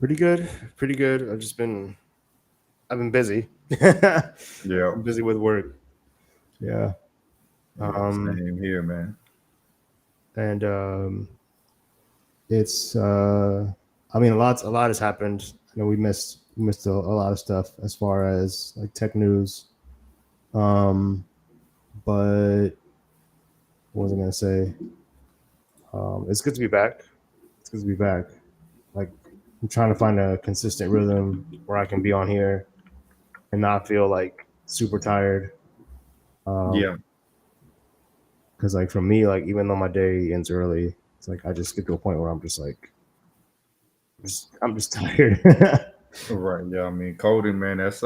Pretty good. Pretty good. I've been busy. Yeah, I'm busy with work. Yeah. yeah, Um, same here, man. and it's I mean a lot has happened. I know we missed a lot of stuff as far as like tech news. Um, but what was I gonna say? It's good to be back. It's good to be back. Like I'm trying to find a consistent rhythm where I can be on here and not feel like super tired. Yeah, Because like for me, like even though my day ends early, it's like I just get to a point where I'm just like I'm just tired. right. Yeah, I mean, coding, man. That's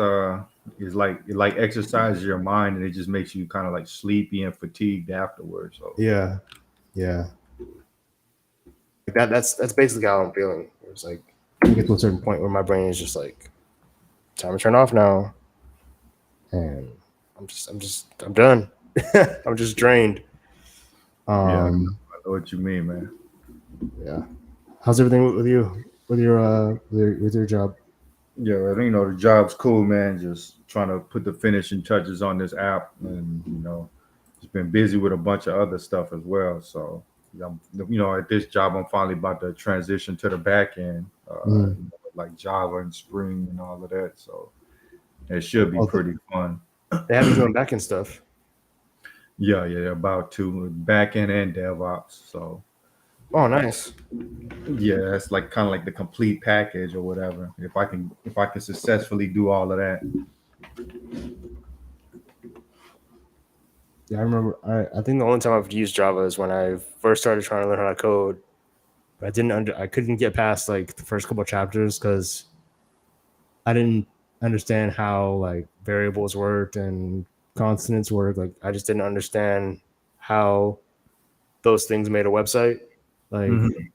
is like it like exercises your mind, and it just makes you kind of like sleepy and fatigued afterwards. So Yeah, yeah. Like that's basically how I'm feeling. It's like I get to a certain point where my brain is just like time to turn off now, and I'm done. I'm just drained. yeah, Um, I know what you mean, man. yeah. How's everything with you? With your job? Yeah, the job's cool, man. Just trying to put the finishing touches on this app, and just been busy with a bunch of other stuff as well. So, yeah, at this job, I'm finally about to transition to the back end, Mm. like Java and Spring and all of that. So it should be Oh, pretty fun. they have you doing back end stuff. Yeah, yeah, about to back end and DevOps. So Oh, nice. yeah, it's like kind of like the complete package or whatever. If I can successfully do all of that. Yeah, I remember. I think the only time I've used Java is when I first started trying to learn how to code. But I couldn't get past like the first couple of chapters because I didn't understand how like variables worked and constants work. Like I just didn't understand how those things made a website, like Mhm.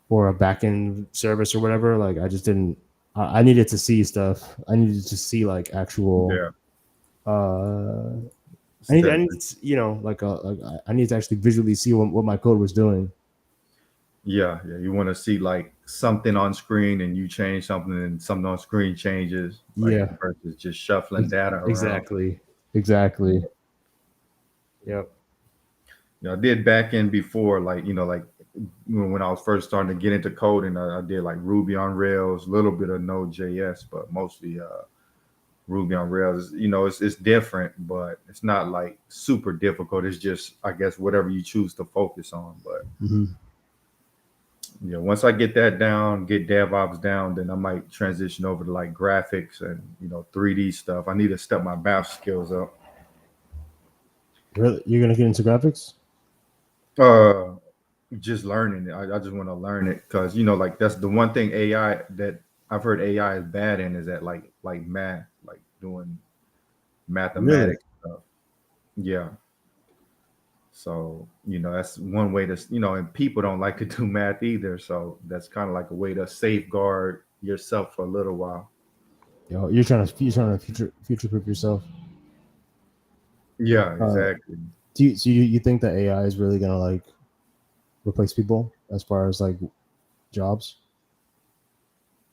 or a backend service or whatever. Like I just didn't. I needed to see stuff. I needed to see like actual. Yeah, Uh, I step. need to, like I need to actually visually see what my code was doing. Yeah, yeah. You want to see like something on screen and you change something and something on screen changes, like Yeah, versus just shuffling data around. exactly, exactly. Yep. I did back end before, like when I was first starting to get into coding, I did like Ruby on Rails, a little bit of Node.js, but mostly Ruby on Rails. It's different, but it's not like super difficult. It's just I guess whatever you choose to focus on. But Hmm. once I get that down, get DevOps down, then I might transition over to like graphics and 3D stuff. I need to step my math skills up. Really, you're gonna get into graphics? Uh, just learning it. I just want to learn it because like that's the one thing AI that I've heard AI is bad in is that like math, like doing Really? mathematics stuff. Yeah. So, that's one way to, and people don't like to do math either. So that's kind of like a way to safeguard yourself for a little while. Yo, you're trying to future proof yourself. Yeah, Uh, exactly. do you think that AI is really gonna like replace people as far as like jobs?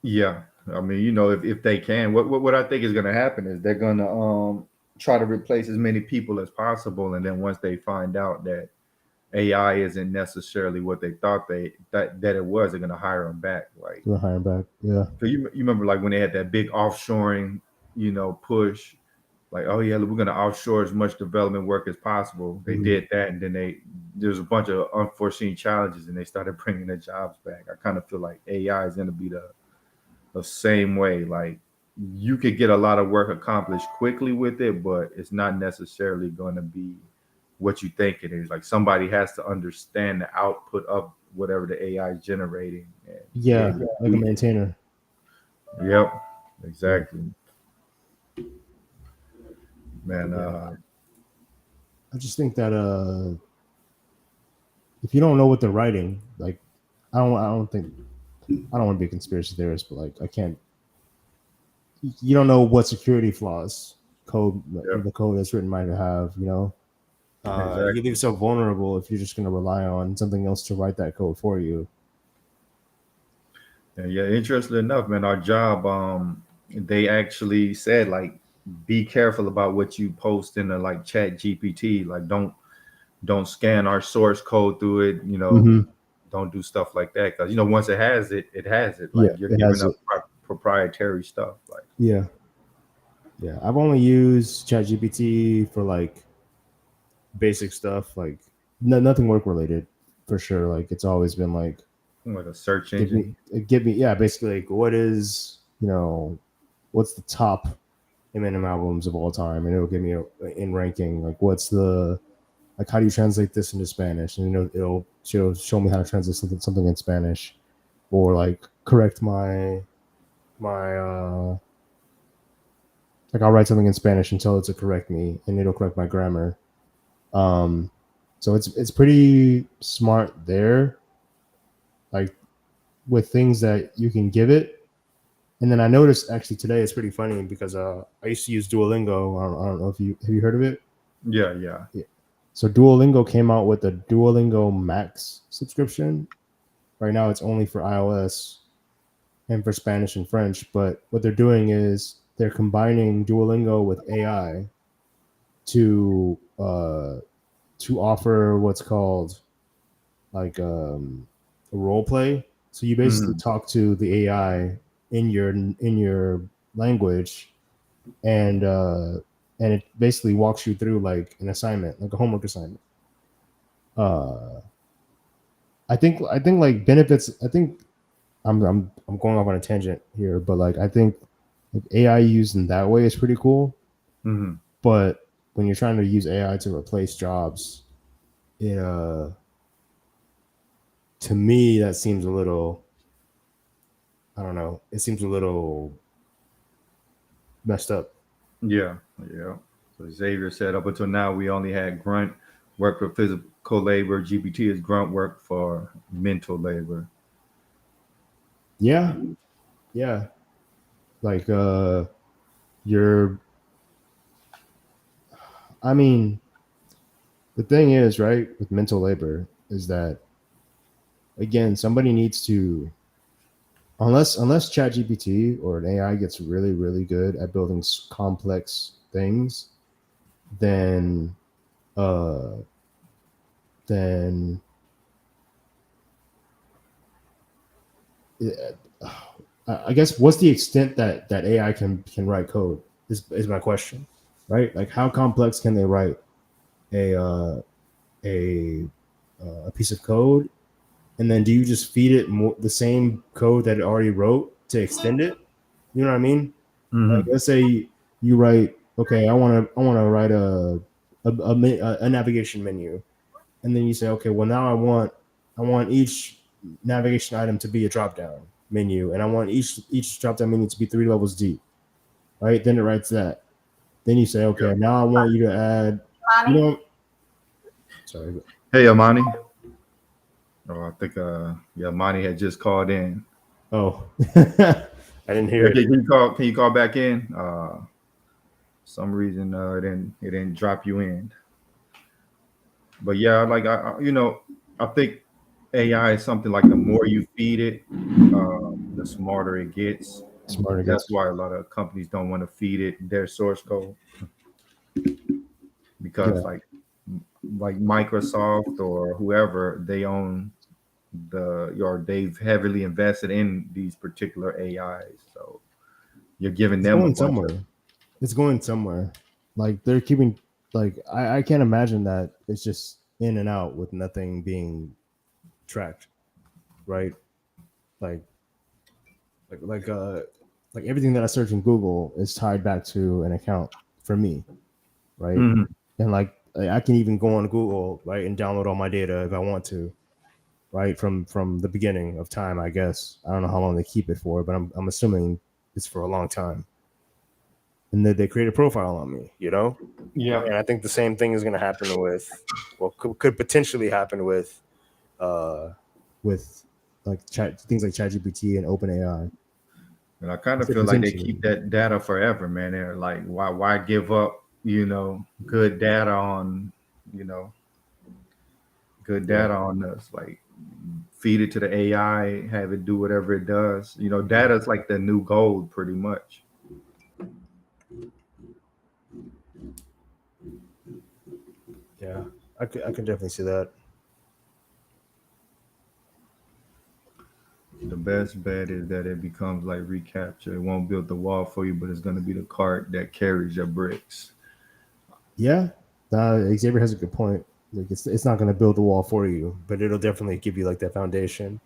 Yeah. I mean, if they can, what I think is going to happen is they're going to try to replace as many people as possible. And then once they find out that AI isn't necessarily what they thought that it was, they're going to hire them back. Like, You're hiring back. Yeah. so you remember like when they had that big offshoring, push, like, oh yeah, we're going to offshore as much development work as possible. They Hmm. did that, and then there's a bunch of unforeseen challenges, and they started bringing the jobs back. I kind of feel like AI is going to be the same way. Like, you could get a lot of work accomplished quickly with it, but it's not necessarily going to be what you think it is. Like, somebody has to understand the output of whatever the AI is generating and be Yeah, able to like a tweak it. maintainer. Yep, Yeah. exactly, man. Yeah. I just think that if you don't know what they're writing, like I don't want to be a conspiracy theorist, but like I can't. You don't know what security flaws Yep, the code that's written might have. You leave exactly. yourself vulnerable if you're just going to rely on something else to write that code for you. Yeah, interesting enough, man. Our job, they actually said like, be careful about what you post in the like Chat GPT. Like, don't scan our source code through it. Hmm. Don't do stuff like that because once it has it, it has it. Like Yeah, you're it giving has up it. proprietary stuff. Like, Yeah, yeah. I've only used ChatGPT for like basic stuff, like nothing work related for sure. Like it's always been like like a search give me engine. give me yeah, basically like what is what's the top Eminem albums of all time, and it'll give me in ranking like what's the like how do you translate this into Spanish, and it'll show me how to translate something in Spanish, or like correct my like I'll write something in Spanish and tell it to correct me, and it'll correct my grammar. Um, so it's pretty smart there, like with things that you can give it. And then I noticed actually today it's pretty funny because I used to use Duolingo. I don't know if you have you heard of it. Yeah, yeah. Yeah. So Duolingo came out with a Duolingo Max subscription. Right now it's only for iOS and for Spanish and French. But what they're doing is they're combining Duolingo with AI to offer what's called like a role play. So you basically Hmm. talk to the AI in your language, and it basically walks you through like an assignment, like a homework assignment. Uh, I think like benefits. I think I'm going off on a tangent here, but like I think like AI used in that way is pretty cool. Hmm. But when you're trying to use AI to replace jobs, it to me that seems a little, I don't know. It seems a little messed up. Yeah, yeah. So Xavier said up until now we only had grunt work for physical labor. GPT is grunt work for mental labor. Yeah, yeah. Like you're. I mean, the thing is, right, with mental labor is that again, somebody needs to, unless ChatGPT or an AI gets really good at building complex things, then uh then uh, I guess what's the extent that AI can write code is my question, right? Like how complex can they write a a a piece of code, and then do you just feed it more the same code that it already wrote to extend it? You know what I mean? Like Hmm. let's say you write, okay, I want to write a navigation menu, and then you say, okay, well now I want each navigation item to be a drop down menu, and I want each drop down menu to be 3 levels deep, right? Then it writes that. Then you say, Yeah. okay, now I want you to add, you know, sorry, Hey, Amani. Oh, I think yeah, Amani had just called in. oh, I didn't hear Yeah, it. can you call back in? Some reason it didn't drop you in. But yeah, like I think AI is something like the more you feed it, the smarter it gets. Smarter That's gets, why a lot of companies don't want to feed it their source code because yeah. like Microsoft or whoever, they own or they've heavily invested in these particular AIs. So you're giving It's them a going bunch of. somewhere. It's going somewhere. Like they're keeping, like I can't imagine that it's just in and out with nothing being tracked, right? Like like like uh like everything that I search in Google is tied back to an account for me, right? Mhm. And like I can even go on Google, right, and download all my data if I want to, right, from the beginning of time. I guess I don't know how long they keep it for, but I'm assuming it's for a long time. And then they create a profile on me, Yeah. And I think the same thing is going to happen with, well, could potentially happen uh, with like things like ChatGPT and OpenAI. And I kind I of said feel like they potentially. keep that data forever, man. They're like, why give up, good data on, you know, good Yeah. data on us. Like feed it to the AI, have it do whatever it does. Data's like the new gold, pretty much. Yeah, I can definitely see that. The best bet is that it becomes like recapture. It won't build the wall for you, but it's going to be the cart that carries your bricks. Yeah, Xavier has a good point. Like it's not going to build the wall for you, but it'll definitely give you like that foundation.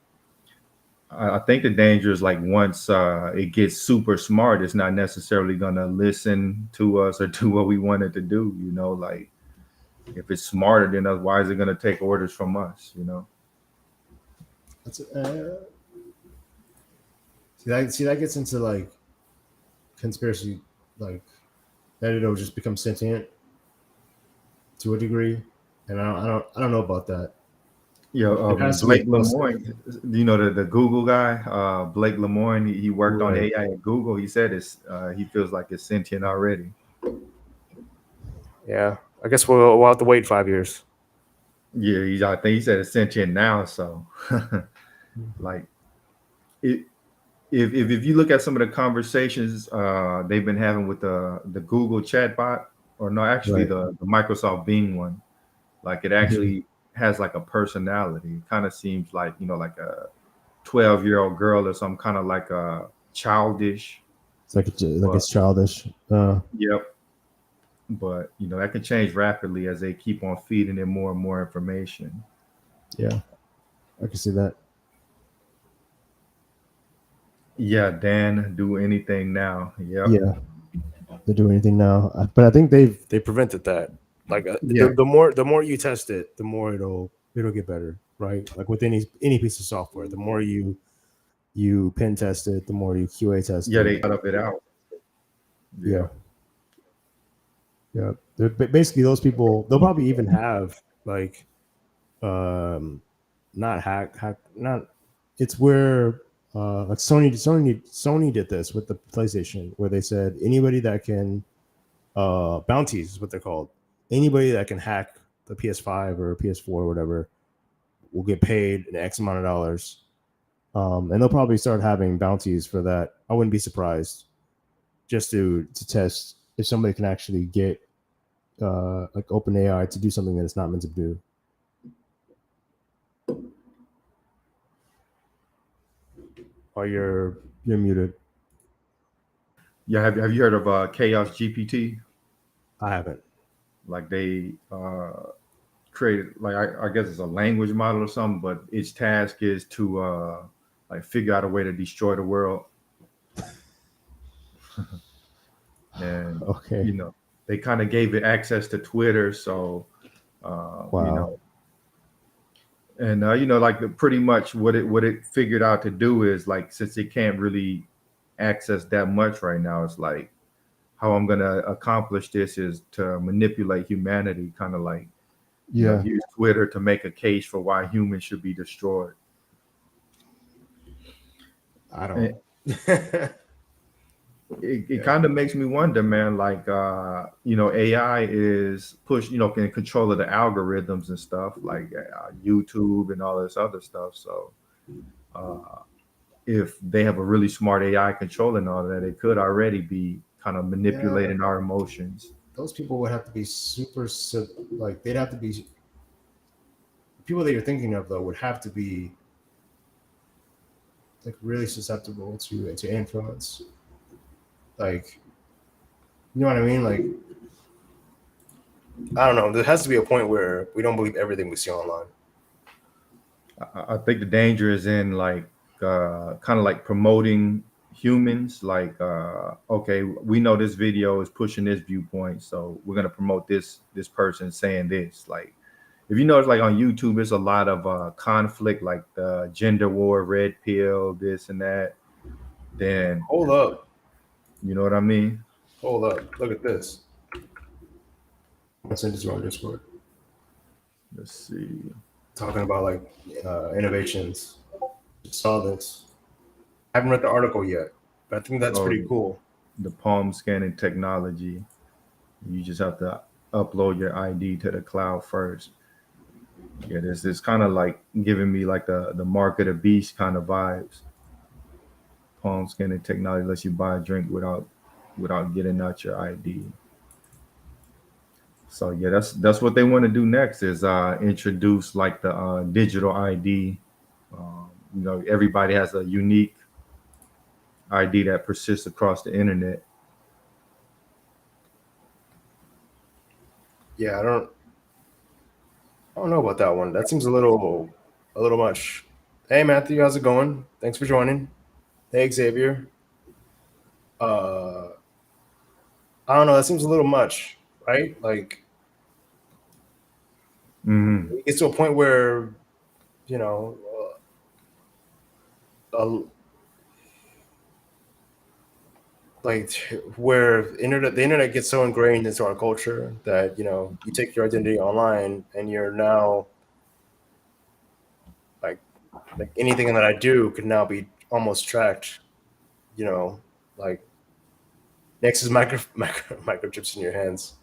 I think the danger is like once it gets super smart, it's not necessarily going to listen to us or do what we want it to do. Like if it's smarter than us, why is it going to take orders from us? That's see that gets into like conspiracy, like that it'll just become sentient to a degree, and I don't know about that. Yeah, It has to be a Blake close Lemoine, the Google guy, Blake Lemoine, he worked on right. AI at Google. He said he feels like it's sentient already. Yeah, I guess we'll have to wait 5 years. Yeah, I think he said it's sentient now. So, like, it, if you look at some of the conversations they've been having with the Google chatbot, or no, actually Right. the Microsoft Bing one, like it Mhm. actually has like a personality. It kind of seems like like a 12-year-old girl or some kind of like a childish. It's like But it's childish. yep, but that can change rapidly as they keep on feeding it more and more information. Yeah, I can see that. Yeah, Dan, do anything now. Yep. Yeah, they do anything now, but I think they prevented that. Like Yeah. the more you test it, the more it'll get better, right? Like with any piece of software, the more you pen test it, the more you QA test Yeah, it. they cut up it out. Yeah, Yeah. yeah. Basically, those people they'll probably even have like um not not it's where like Sony did this with the PlayStation where they said anybody that can bounties is what they're called. Anybody that can hack the PS5 or PS4 or whatever will get paid an X amount of dollars. And they'll probably start having bounties for that. I wouldn't be surprised just to test if somebody can actually get like OpenAI to do something that it's not meant to do. Or you're muted. Yeah. Have you heard of Chaos GPT? I haven't. Like they created, like I guess it's a language model or something, but its task is to like figure out a way to destroy the world. And Okay. you know, they kind of gave it access to Twitter, so uh, you Wow. know, and like pretty much what it figured out to do is like since it can't really access that much right now, it's like how I'm gonna accomplish this is to manipulate humanity, kind of like Yeah. use Twitter to make a case for why humans should be destroyed. I don't. And it Yeah. kind of makes me wonder, man, like AI is can control of the algorithms and stuff like YouTube and all this other stuff. So uh, if they have a really smart AI controlling all that, it could already be kind of Yeah. manipulating our emotions. Those people would have to be like they'd have to be people that you're thinking of though would have to be like really susceptible to influence. Like you know what I mean? Like I don't know. There has to be a point where we don't believe everything we see online. I think the danger is in like kind of like promoting humans. Like, okay, we know this video is pushing this viewpoint, so we're gonna promote this person saying this. Like, if you notice, like on YouTube, there's a lot of conflict, like the gender war, red pill, this and that. Then Hold up. you know what I mean? Hold up. Look at this. I sent it to our Discord. Let's see. Talking about like innovations. Saw this. I haven't read the article yet, but I think that's Oh, pretty cool. the palm scanning technology. You just have to upload your ID to the cloud first. Yeah, this kind of like giving me like the mark of the beast kind of vibes. Palm scanning technology lets you buy a drink without getting out your ID. So yeah, that's what they want to do next is introduce like the digital ID. Everybody has a unique ID that persists across the internet. Yeah, I don't know about that one. That seems a little much. Hey Matthew, how's it going? Thanks for joining. Hey Xavier. Uh, I don't know. That seems a little much, right? Like Hmm. it gets to a point where you know, uh, like where the internet gets so ingrained into our culture that you take your identity online and you're now like anything that I do could now be almost tracked. You know, like next is microchips in your hands.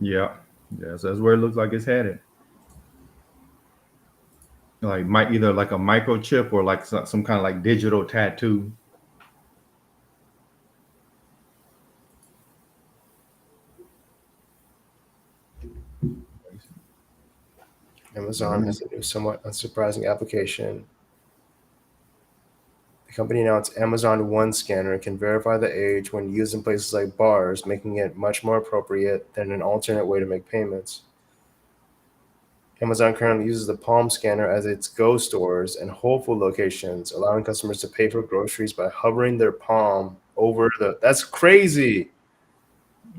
Yeah, yeah. So that's where it looks like it's headed. Like might either like a microchip or like some kind of like digital tattoo. Amazon Yeah. has a new, somewhat unsurprising application. The company announced Amazon One Scanner can verify the age when used in places like bars, making it much more appropriate than an alternate way to make payments. Amazon currently uses the Palm Scanner as its Go stores and Whole Food locations, allowing customers to pay for groceries by hovering their palm over the. That's crazy.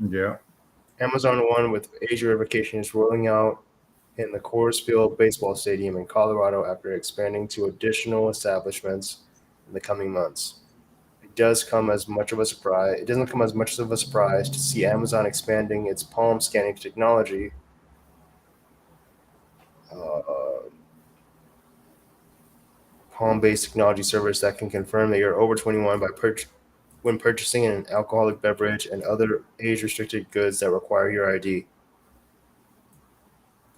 Yeah. Amazon One with age verification is rolling out in the Coors Field Baseball Stadium in Colorado after expanding to additional establishments in the coming months. It doesn't come as much of a surprise to see Amazon expanding its palm scanning technology. Uh, Palm-based technology service that can confirm that you're over 21 when purchasing an alcoholic beverage and other age-restricted goods that require your ID.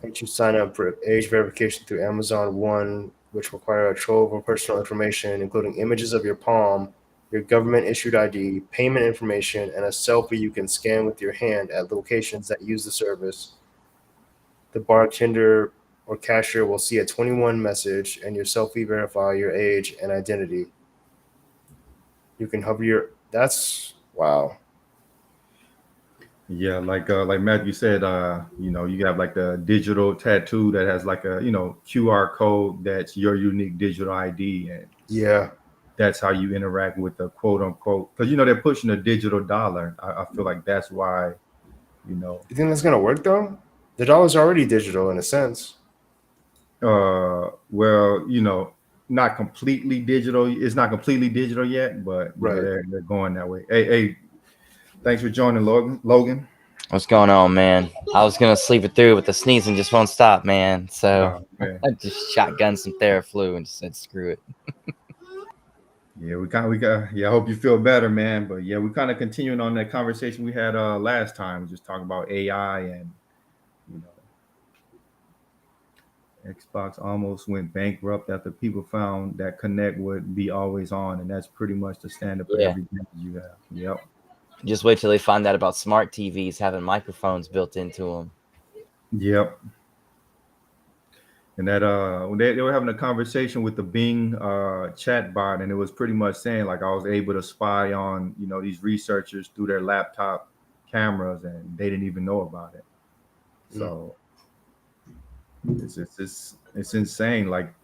Once you sign up for age verification through Amazon One, which require a trove of personal information, including images of your palm, your government-issued ID, payment information, and a selfie you can scan with your hand at locations that use the service, the bartender or cashier will see a 21 message and your selfie verify your age and identity. You can hover your. That's wow. Yeah, like Matthew said, you have like the digital tattoo that has like a QR code that's your unique digital ID, and Yeah. that's how you interact with the quote unquote because they're pushing a digital dollar. I feel like that's why you know You think that's gonna work though? The dollar's already digital in a sense. well not completely digital. It's not completely digital yet, but yeah, Right. they're going that way. Hey, thanks for joining, Logan. What's going on, man? I was gonna sleep it through, but the sneezing just won't stop, man. So Okay. I just shotgunned some Theraflu and just said, "Screw it." Yeah, we got yeah, I hope you feel better, man. But yeah, we kind of continuing on that conversation we had last time, just talking about AI and you know, Xbox almost went bankrupt after people found that Connect would be always on, and that's pretty much the standard for Yeah, every game you have. Yep. just wait till they find out about smart TVs having microphones built into them. Yep. And that when they were having a conversation with the Bing chat bot, and it was pretty much saying like I was able to spy on these researchers through their laptop cameras, and they didn't even know about it. Mm. So it's insane. Like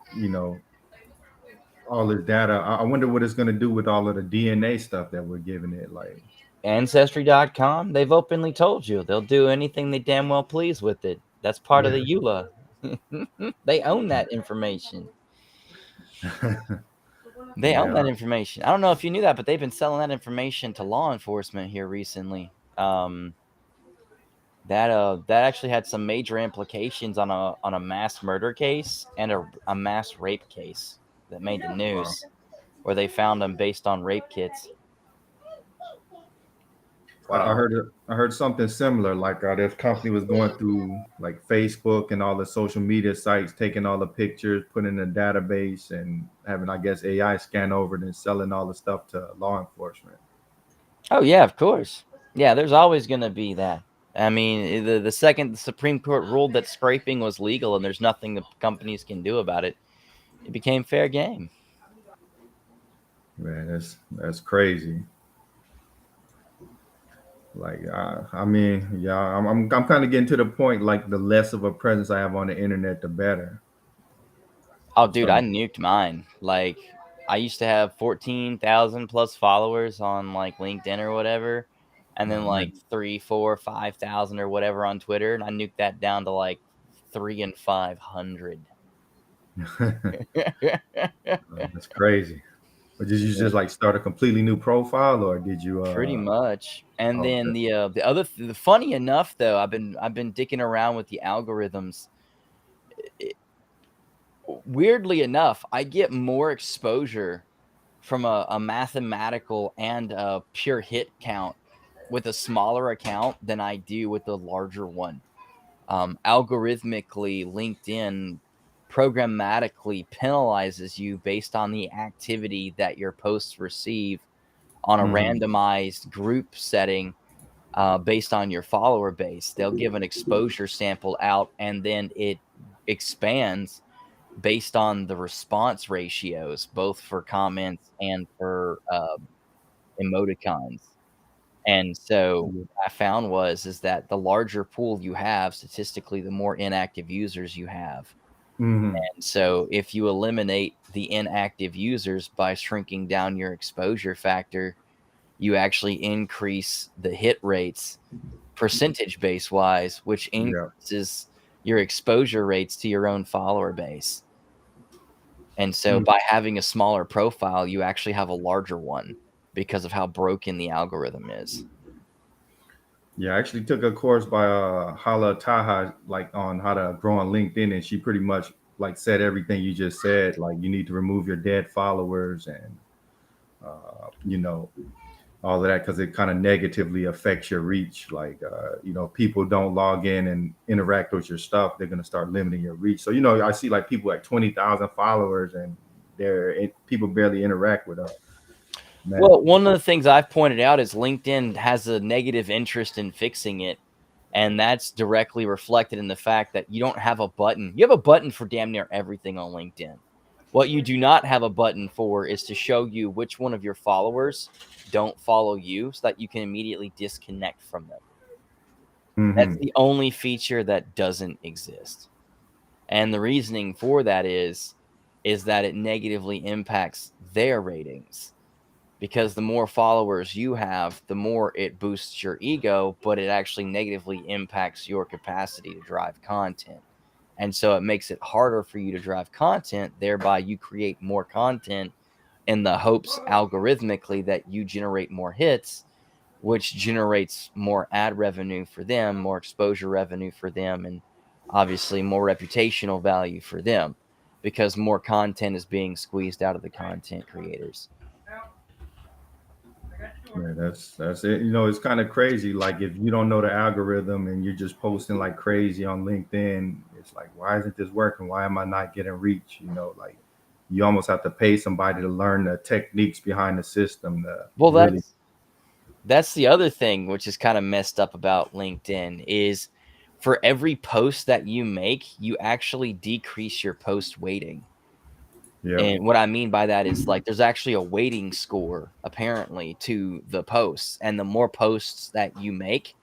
all this data. I wonder what it's going to do with all of the DNA stuff that we're giving it. Like, Ancestry.com, they've openly told you they'll do anything they damn well please with it. That's part of yeah, the EULA. They own that information. They own yeah, that information. I don't know if you knew that, but they've been selling that information to law enforcement here recently. That actually had some major implications on a mass murder case and a mass rape case that made the wow. news, where they found them based on rape kits. I heard something similar. Like this company was going through like Facebook and all the social media sites, taking all the pictures, putting in a database, and having, I guess, AI scan over it and selling all the stuff to law enforcement. Oh yeah, of course. Yeah, there's always going to be that. I mean, the second the Supreme Court ruled that scraping was legal and there's nothing the companies can do about it, it became fair game. Man, that's crazy. Like, I mean, yeah, I'm kind of getting to the point. Like, the less of a presence I have on the internet, the better. Oh, I'm dude, I starting. nuked mine. Like, I used to have 14,000 plus followers on like LinkedIn or whatever, and then Oh like man. 3, 4, 5,000 or whatever on Twitter, and I nuked that down to like 3 and 500. That's crazy. But did you Yeah, just like start a completely new profile, or did you? pretty much. And then Okay. the funny enough though, I've been dicking around with the algorithms. It, Weirdly enough, I get more exposure from a mathematical and a pure hit count with a smaller account than I do with the larger one. Algorithmically, LinkedIn programmatically penalizes you based on the activity that your posts receive on a Hmm. randomized group setting based on your follower base. They'll give an exposure sample out and then it expands based on the response ratios, both for comments and for emoticons. And so what I found is that the larger pool you have, statistically, the more inactive users you have. Hmm. And so if you eliminate the inactive users by shrinking down your exposure factor, you actually increase the hit rates percentage base wise, which Yeah. increases your exposure rates to your own follower base. And so by having a smaller profile, you actually have a larger one because of how broken the algorithm is. Yeah, I actually took a course by Hala Taha, like on how to grow on LinkedIn, and she pretty much like said everything you just said. Like, you need to remove your dead followers, and you know, all of that, because it kind of negatively affects your reach. Like, people don't log in and interact with your stuff, they're gonna start limiting your reach. So, I see like people at 20,000 followers, and people barely interact with them. Man. Well, one of the things I've pointed out is LinkedIn has a negative interest in fixing it. And that's directly reflected in the fact that you don't have a button. You have a button for damn near everything on LinkedIn. What you do not have a button for is to show you which one of your followers don't follow you so that you can immediately disconnect from them. That's Hmm. the only feature that doesn't exist. And the reasoning for that is that it negatively impacts their ratings because the more followers you have, the more it boosts your ego, but it actually negatively impacts your capacity to drive content. And so it makes it harder for you to drive content, thereby you create more content in the hopes algorithmically that you generate more hits, which generates more ad revenue for them, more exposure revenue for them, and obviously more reputational value for them because more content is being squeezed out of the content creators. Yeah, that's it. It's kind of crazy. Like, if you don't know the algorithm and you're just posting like crazy on LinkedIn, it's like, why isn't this working? Why am I not getting reach? Like, you almost have to pay somebody to learn the techniques behind the system to Well, really. that's the other thing which is kind of messed up about LinkedIn is for every post that you make, you actually decrease your post weighting. Yep. And what I mean by that is like there's actually a weighting score apparently to the posts, and the more posts that you make,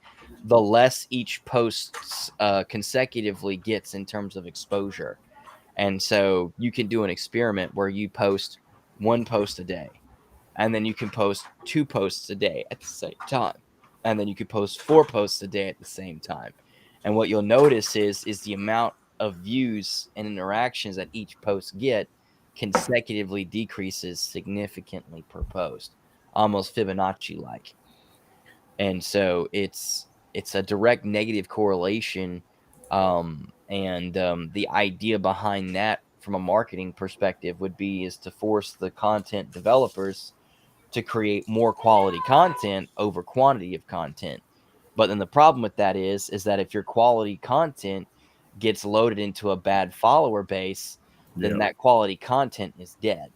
the less each post consecutively gets in terms of exposure. And so you can do an experiment where you post one post a day, and then you can post two posts a day at the same time, and then you could post four posts a day at the same time. And what you'll notice is the amount of views and interactions that each post get consecutively decreases significantly per post, almost Fibonacci like. And so it's a direct negative correlation. And the idea behind that from a marketing perspective would be is to force the content developers to create more quality content over quantity of content. But then the problem with that is that if your quality content gets loaded into a bad follower base, then Yeah. that quality content is dead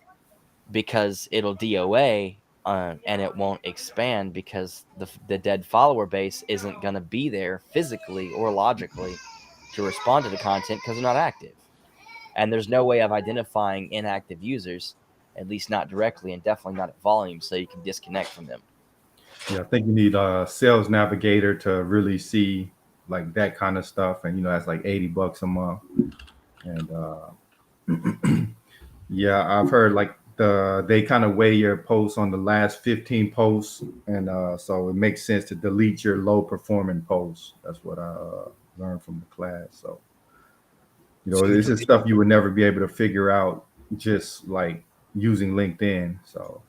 because it'll DOA and it won't expand because the dead follower base isn't going to be there physically or logically to respond to the content because they're not active. And there's no way of identifying inactive users, at least not directly and definitely not at volume, so you can disconnect from them. Yeah, I think you need a sales navigator to really see like that kind of stuff, and that's like $80 a month. And yeah, I've heard like they kind of weigh your posts on the last 15 posts, and so it makes sense to delete your low performing posts. That's what I learned from the class. So So you this is delete. stuff you would never be able to figure out just like using LinkedIn. So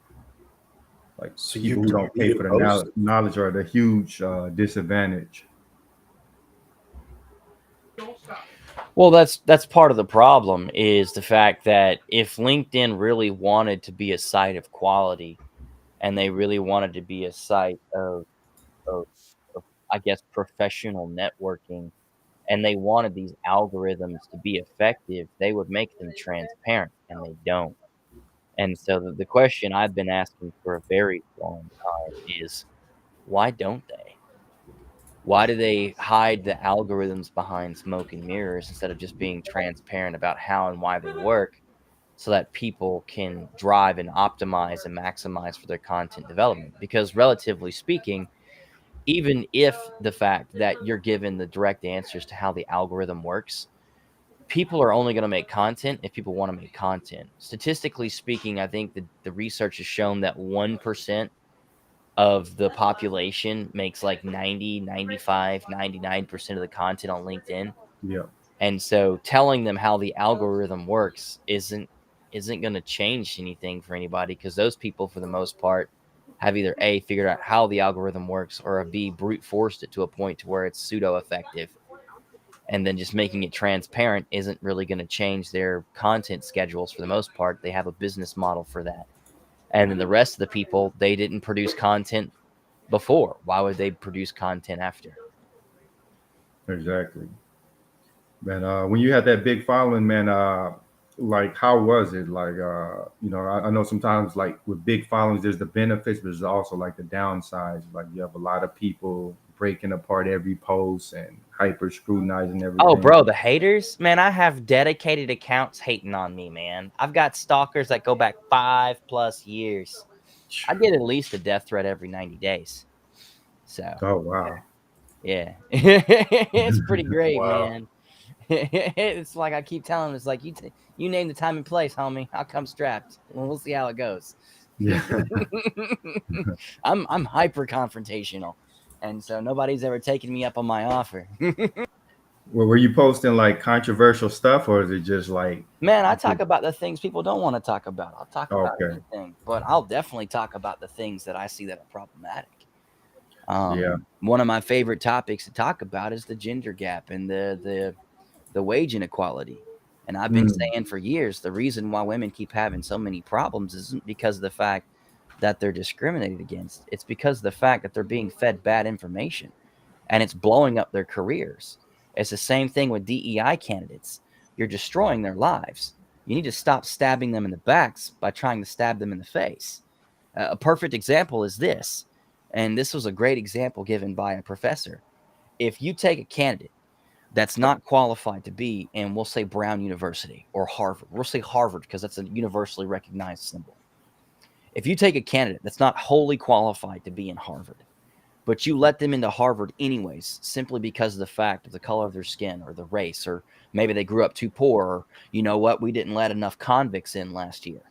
like So you people who don't pay deleted for the posts. knowledge are at a huge disadvantage. Well, that's part of the problem is the fact that if LinkedIn really wanted to be a site of quality and they really wanted to be a site of, of I guess professional networking and they wanted these algorithms to be effective, they would make them transparent and they don't. And so the question I've been asking for a very long time is why don't they? Why do they hide the algorithms behind smoke and mirrors instead of just being transparent about how and why they work so that people can drive and optimize and maximize for their content development? Because relatively speaking, even if the fact that you're given the direct answers to how the algorithm works, people are only going to make content if people want to make content. Statistically speaking, I think the research has shown that 1% of the population makes like 90, 95, 99% of the content on LinkedIn. Yeah. And so telling them how the algorithm works isn't going to change anything for anybody because those people for the most part have either A figured out how the algorithm works or B brute forced it to a point to where it's pseudo effective. And then just making it transparent isn't really going to change their content schedules for the most part. They have a business model for that. And then the rest of the people, they didn't produce content before. Why would they produce content after? Exactly. Man, when you had that big following, man, like how was it? Like, I know sometimes like with big followings, there's the benefits, but there's also like the downsides. Like you have a lot of people breaking apart every post and hyper scrutinizing Oh, everything. bro, the haters, man, I have dedicated accounts hating on me, man. I've got stalkers that go back 5+ years. I get at least a death threat every 90 days. So, Oh wow. yeah, it's pretty great, Wow. man. It's like I keep telling them, it's like you name the time and place, homie. I'll come strapped. Well, we'll see how it goes. Yeah. I'm hyper confrontational, and so nobody's ever taken me up on my offer. Well, were you posting like controversial stuff, or is it just like Man, I you talk could? about the things people don't want to talk about. I'll talk about Okay. anything, but I'll definitely talk about the things that I see that are problematic. Yeah. One of my favorite topics to talk about is the gender gap and the wage inequality. And I've been Mm, saying for years the reason why women keep having so many problems isn't because of the fact that they're discriminated against. It's because of the fact that they're being fed bad information and it's blowing up their careers. It's the same thing with DEI candidates. You're destroying their lives. You need to stop stabbing them in the backs by trying to stab them in the face. A perfect example is this, and this was a great example given by a professor. If you take a candidate that's not qualified to be in, we'll say Brown University or Harvard, we'll say Harvard because that's a universally recognized symbol. If you take a candidate that's not wholly qualified to be in Harvard, but you let them into Harvard anyways, simply because of the fact of the color of their skin or the race, or maybe they grew up too poor, or you know what, we didn't let enough convicts in last year.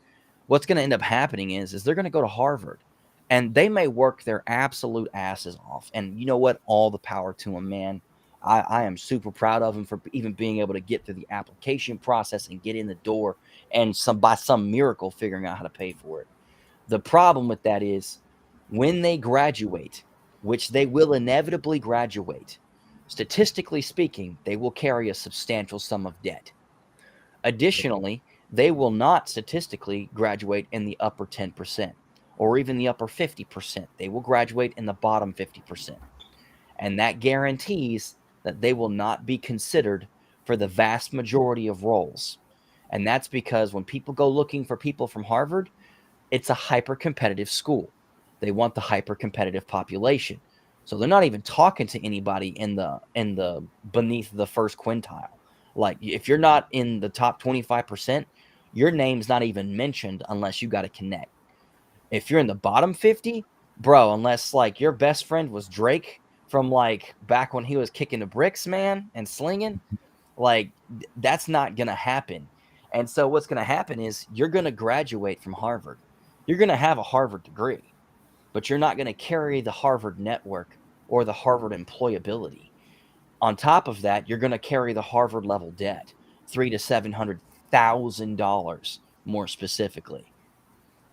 What's going to end up happening is they're going to go to Harvard and they may work their absolute asses off. And you know what? All the power to them, man. I am super proud of them for even being able to get through the application process and get in the door and by some miracle figuring out how to pay for it. The problem with that is when they graduate, which they will inevitably graduate, statistically speaking, they will carry a substantial sum of debt. Additionally, they will not statistically graduate in the upper 10%. or even the upper 50%. They will graduate in the bottom 50%. And that guarantees that they will not be considered for the vast majority of roles. And that's because when people go looking for people from Harvard, it's a hyper competitive school. They want the hyper competitive population. So they're not even talking to anybody in the beneath the first quintile. Like if you're not in the top 25%, your name's not even mentioned unless you got to connect. If you're in the bottom 50, bro, unless like your best friend was Drake from like back when he was kicking the bricks, man, and slinging, like that's not going to happen. And so what's going to happen is you're going to graduate from Harvard. You're going to have a Harvard degree, but you're not going to carry the Harvard network or the Harvard employability. On top of that, you're going to carry the Harvard level debt, $300,000 to $700,000 more specifically.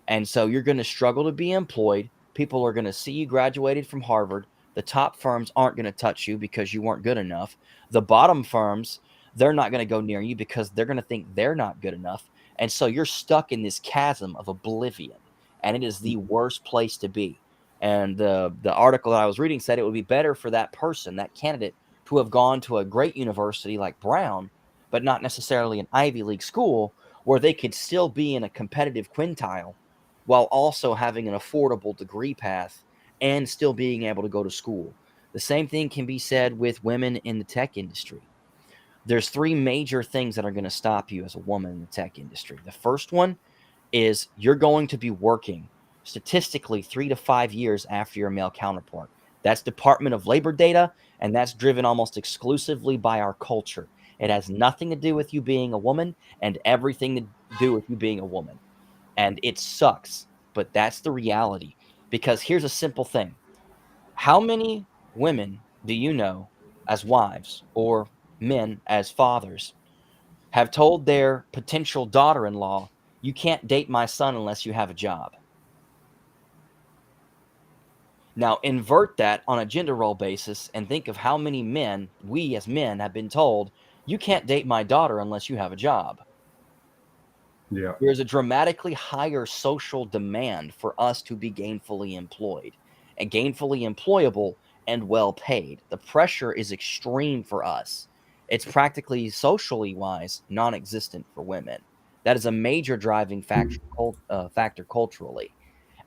And so you're going to struggle to be employed. People are going to see you graduated from Harvard. The top firms aren't going to touch you because you weren't good enough. The bottom firms, they're not going to go near you because they're going to think they're not good enough. And so you're stuck in this chasm of oblivion. And it is the worst place to be. And the article that I was reading said it would be better for that person, that candidate, to have gone to a great university like Brown, but not necessarily an Ivy League school, where they could still be in a competitive quintile while also having an affordable degree path and still being able to go to school. The same thing can be said with women in the tech industry. There's three major things that are going to stop you as a woman in the tech industry. The first one is you're going to be working statistically 3 to 5 years after your male counterpart. That's Department of Labor data, and that's driven almost exclusively by our culture. It has nothing to do with you being a woman and everything to do with you being a woman. And it sucks, but that's the reality. Because here's a simple thing. How many women do you know as wives or men as fathers have told their potential daughter-in-law, you can't date my son unless you have a job? Now, invert that on a gender role basis and think of how many men, we as men, have been told, you can't date my daughter unless you have a job. Yeah. There's a dramatically higher social demand for us to be gainfully employed and gainfully employable and well paid. The pressure is extreme for us. It's practically socially wise non-existent for women. That is a major driving factor culturally.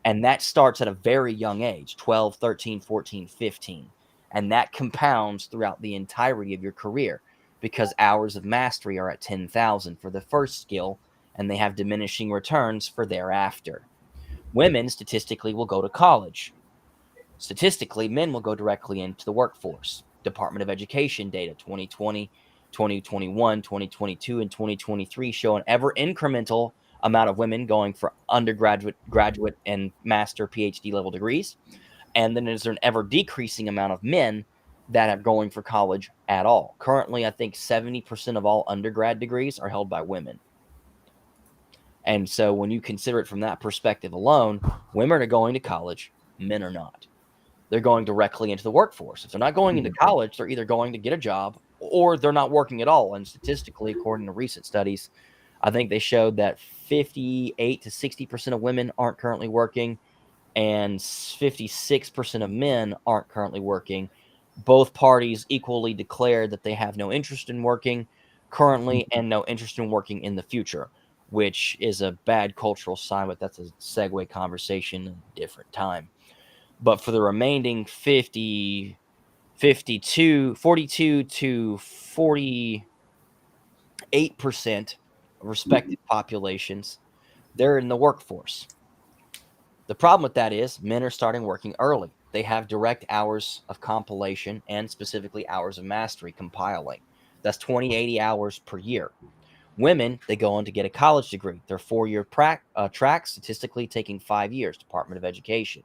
And that starts at a very young age, 12, 13, 14, 15. And that compounds throughout the entirety of your career because hours of mastery are at 10,000 for the first skill, and they have diminishing returns for thereafter. Women statistically will go to college. Statistically, men will go directly into the workforce. Department of Education data 2020, 2021, 2022, and 2023 show an ever incremental amount of women going for undergraduate, graduate, and master PhD level degrees. And then there's an ever decreasing amount of men that are going for college at all. Currently, I think 70% of all undergrad degrees are held by women. And so when you consider it from that perspective alone, women are going to college, men are not. They're going directly into the workforce. If they're not going into college, they're either going to get a job or they're not working at all. And statistically, according to recent studies, I think they showed that 58 to 60% of women aren't currently working and 56% of men aren't currently working. Both parties equally declared that they have no interest in working currently and no interest in working in the future, which is a bad cultural sign, but that's a segue conversation at a different time. But for the remaining 42 to 48% respective populations, they're in the workforce. The problem with that is men are starting working early. They have direct hours of compilation and specifically hours of mastery compiling. That's 80 hours per year. Women, they go on to get a college degree. They're 4-year track, statistically taking 5 years, Department of Education.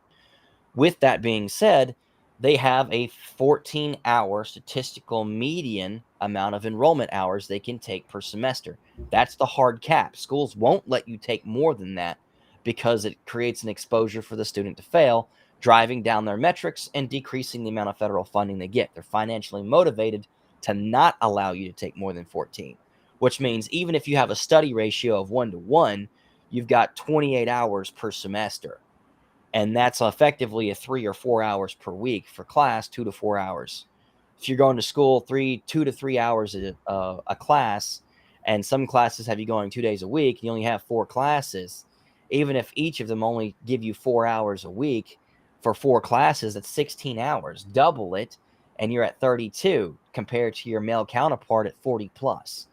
With that being said, they have a 14-hour statistical median amount of enrollment hours they can take per semester. That's the hard cap. Schools won't let you take more than that because it creates an exposure for the student to fail, driving down their metrics and decreasing the amount of federal funding they get. They're financially motivated to not allow you to take more than 14, which means even if you have a study ratio of 1 to 1, you've got 28 hours per semester. and that's effectively a 3 or 4 hours per week for class, 2 to 4 hours. If you're going to school 2 to 3 hours a class, and some classes have you going 2 days a week, and you only have 4 classes, even if each of them only give you 4 hours a week for 4 classes, that's 16 hours. Double it, and you're at 32 compared to your male counterpart at 40 plus.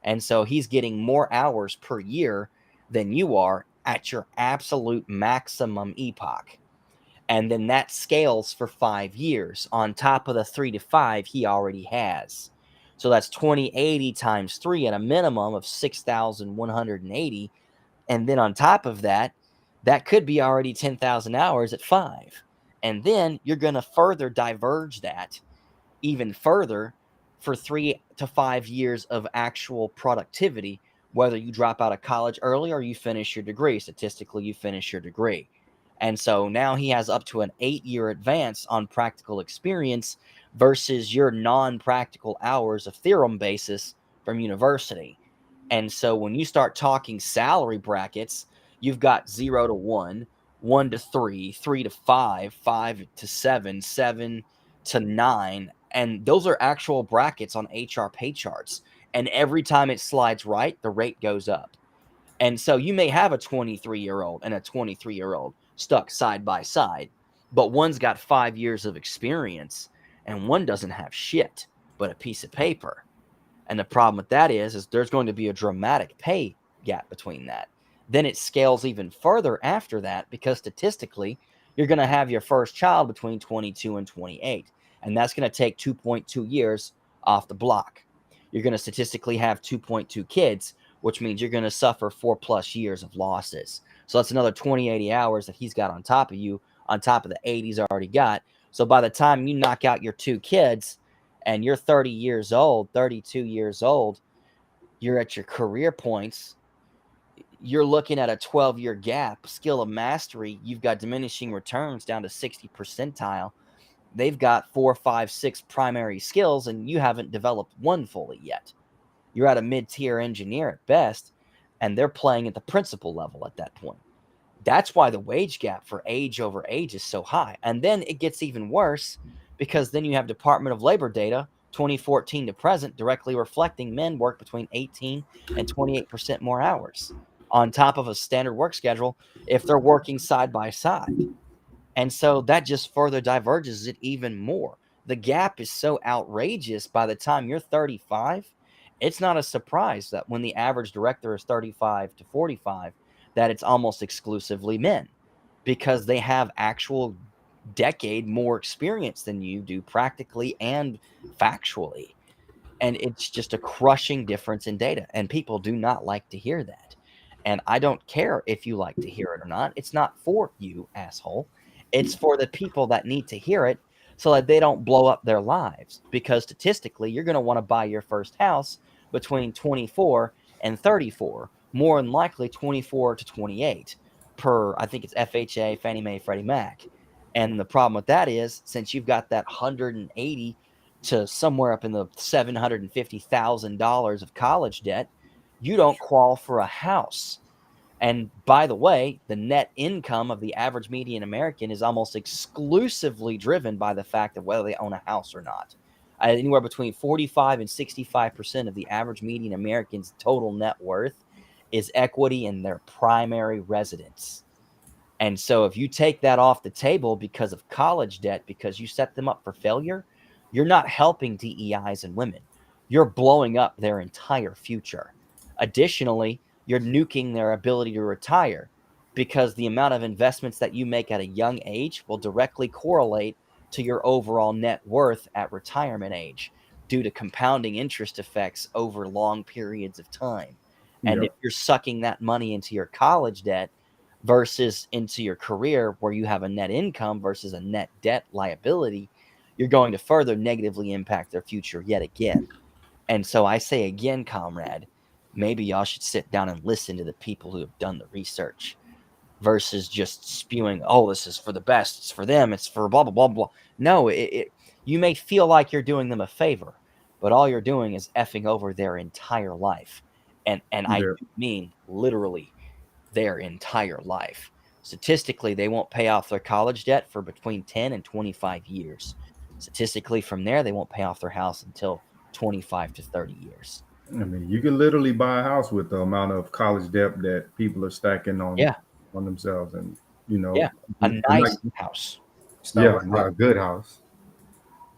And so he's getting more hours per year than you are at your absolute maximum epoch. And then that scales for 5 years on top of the 3 to 5 he already has. So that's 2080 times 3 at a minimum of 6,180. And then on top of that, that could be already 10,000 hours at 5. And then you're going to further diverge that even further for 3 to 5 years of actual productivity, whether you drop out of college early or you finish your degree. Statistically, you finish your degree. And so now he has up to an 8-year advance on practical experience versus your non-practical hours of theorem basis from university. And so when you start talking salary brackets, you've got 0 to 1, 1 to 3, 3 to 5, 5 to 7, 7 to 9. And those are actual brackets on HR pay charts. And every time it slides right, the rate goes up. And so you may have a 23-year-old and a 23-year-old stuck side by side, but one's got 5 years of experience and one doesn't have shit but a piece of paper. And the problem with that is there's going to be a dramatic pay gap between that. Then it scales even further after that because statistically, you're going to have your first child between 22 and 28. And that's going to take 2.2 years off the block. You're going to statistically have 2.2 kids, which means you're going to suffer 4+ years of losses. So that's another 80 hours that he's got on top of you, on top of the 80 he's already got. So by the time you knock out your 2 kids, and you're 30 years old, 32 years old, you're at your career points, you're looking at a 12-year gap, skill of mastery, you've got diminishing returns down to 60 percentile. They've got 4, 5, 6 primary skills, and you haven't developed one fully yet. You're at a mid-tier engineer at best, and they're playing at the principal level at that point. That's why the wage gap for age over age is so high. And then it gets even worse because then you have Department of Labor data 2014 to present directly reflecting men work between 18 and 28% more hours on top of a standard work schedule if they're working side by side. And so that just further diverges it even more. The gap is so outrageous by the time you're 35, it's not a surprise that when the average director is 35 to 45, that it's almost exclusively men because they have actual decade more experience than you do practically and factually. And it's just a crushing difference in data. And people do not like to hear that. And I don't care if you like to hear it or not. It's not for you, asshole. It's for the people that need to hear it so that they don't blow up their lives. Because statistically, you're going to want to buy your first house between 24 and 34, more than likely 24 to 28 per, I think it's FHA, Fannie Mae, Freddie Mac. And the problem with that is since you've got that 180 to somewhere up in the $750,000 of college debt, you don't qualify for a house. And by the way, the net income of the average median American is almost exclusively driven by the fact of whether they own a house or not. Anywhere between 45 and 65% of the average median American's total net worth is equity in their primary residence. And so if you take that off the table because of college debt, because you set them up for failure, you're not helping DEIs and women. You're blowing up their entire future. Additionally, you're nuking their ability to retire because the amount of investments that you make at a young age will directly correlate to your overall net worth at retirement age due to compounding interest effects over long periods of time. And if Yep. you're sucking that money into your college debt versus into your career where you have a net income versus a net debt liability, you're going to further negatively impact their future yet again. And so I say again, comrade, maybe y'all should sit down and listen to the people who have done the research versus just spewing, oh, this is for the best, it's for them, it's for blah, blah, blah, blah. No, you may feel like you're doing them a favor, but all you're doing is effing over their entire life. And I Yeah. do mean literally their entire life. Statistically, they won't pay off their college debt for between 10 and 25 years. Statistically, from there, they won't pay off their house until 25 to 30 years. I mean, you can literally buy a house with the amount of college debt that people are stacking Yeah. on themselves, and Yeah. A they're nice not, house. yeah, a good house.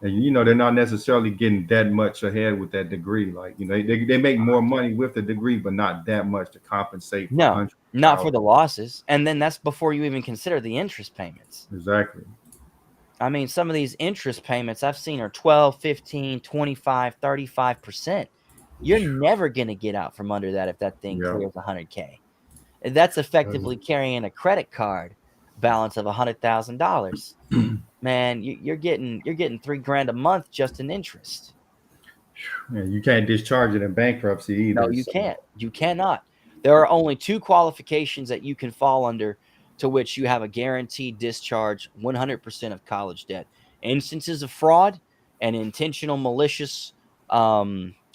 And they're not necessarily getting that much ahead with that degree. Like they make more money with the degree, but not that much to compensate for No, hundreds of not for thousands. the losses. And then that's before you even consider the interest payments. Exactly. I mean, some of these interest payments I've seen are 12, 15, 25, 35%. You're never going to get out from under that if that thing Yeah. clears 100K. That's effectively carrying a credit card balance of $100,000. Man, you're getting $3,000 a month just in interest. Yeah, you can't discharge it in bankruptcy either. No, you can't. You cannot. There are only two qualifications that you can fall under to which you have a guaranteed discharge 100% of college debt. Instances of fraud and intentional malicious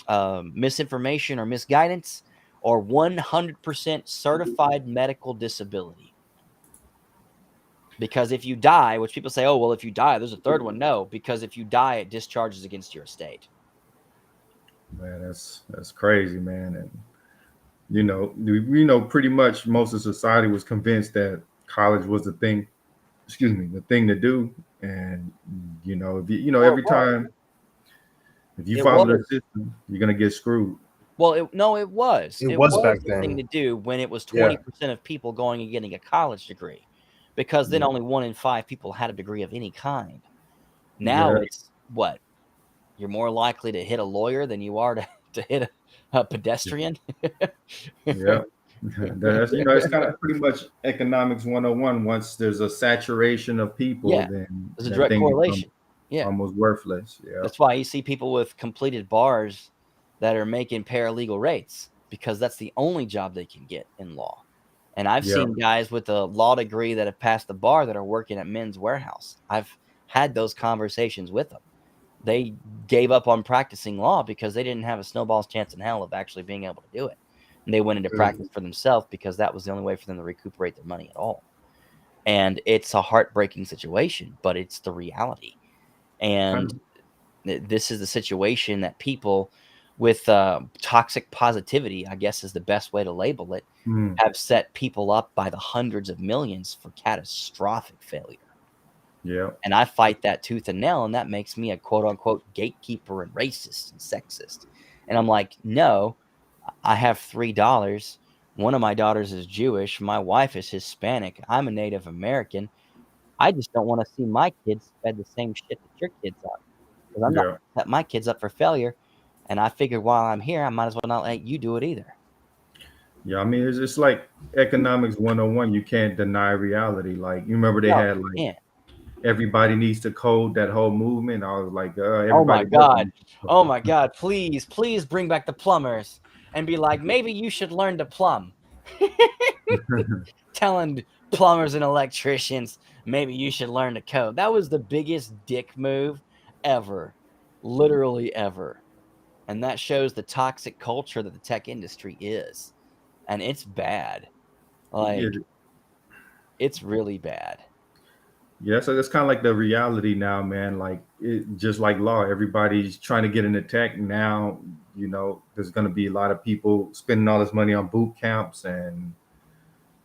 misinformation or misguidance, or 100% certified medical disability. Because if you die, which people say, oh, well, if you die, there's a third one. No, because if you die, it discharges against your estate. Man, that's crazy, man. And pretty much most of society was convinced that college was the thing. Excuse me, the thing to do. And if every time if you follow the system, you're gonna get screwed. Well, it was. It was back the thing then. to do when it was Yeah. 20% of people going and getting a college degree, because then only 1 in 5 people had a degree of any kind. Now Yeah. it's what? You're more likely to hit a lawyer than you are to hit a pedestrian. Yeah. That's it's kind of pretty much economics 101. Once there's a saturation of people, Yeah, then there's a that direct thing correlation. becomes Yeah, almost worthless. Yeah. that's why you see people with completed bars that are making paralegal rates, because that's the only job they can get in law. And I've Yeah. seen guys with a law degree that have passed the bar that are working at Men's Warehouse. I've had those conversations with them. They gave up on practicing law because they didn't have a snowball's chance in hell of actually being able to do it. And they went into practice for themselves because that was the only way for them to recuperate their money at all. And it's a heartbreaking situation, but it's the reality. And this is the situation that people with toxic positivity, I guess is the best way to label it, have set people up by the hundreds of millions for catastrophic failure. Yeah. And I fight that tooth and nail, and that makes me a quote unquote gatekeeper and racist and sexist. And I'm like, no, I have $3. One of my daughters is Jewish. My wife is Hispanic. I'm a Native American. I just don't want to see my kids fed the same shit that your kids are, because I'm not Yeah. going to set my kids up for failure. And I figured while I'm here, I might as well not let you do it either. Yeah, I mean, it's like economics 101. You can't deny reality. Like, you remember they had like Yeah. everybody needs to code, that whole movement. I was like, Oh my everybody. God. Oh my God. Please bring back the plumbers and be like, maybe you should learn to plumb. Telling plumbers and electricians, maybe you should learn to code. That was the biggest dick move ever. Literally ever. And that shows the toxic culture that the tech industry is. And it's bad. Like, it's really bad. Yeah, so that's kind of like the reality now, man. Like, just like law, everybody's trying to get into tech now. There's going to be a lot of people spending all this money on boot camps, and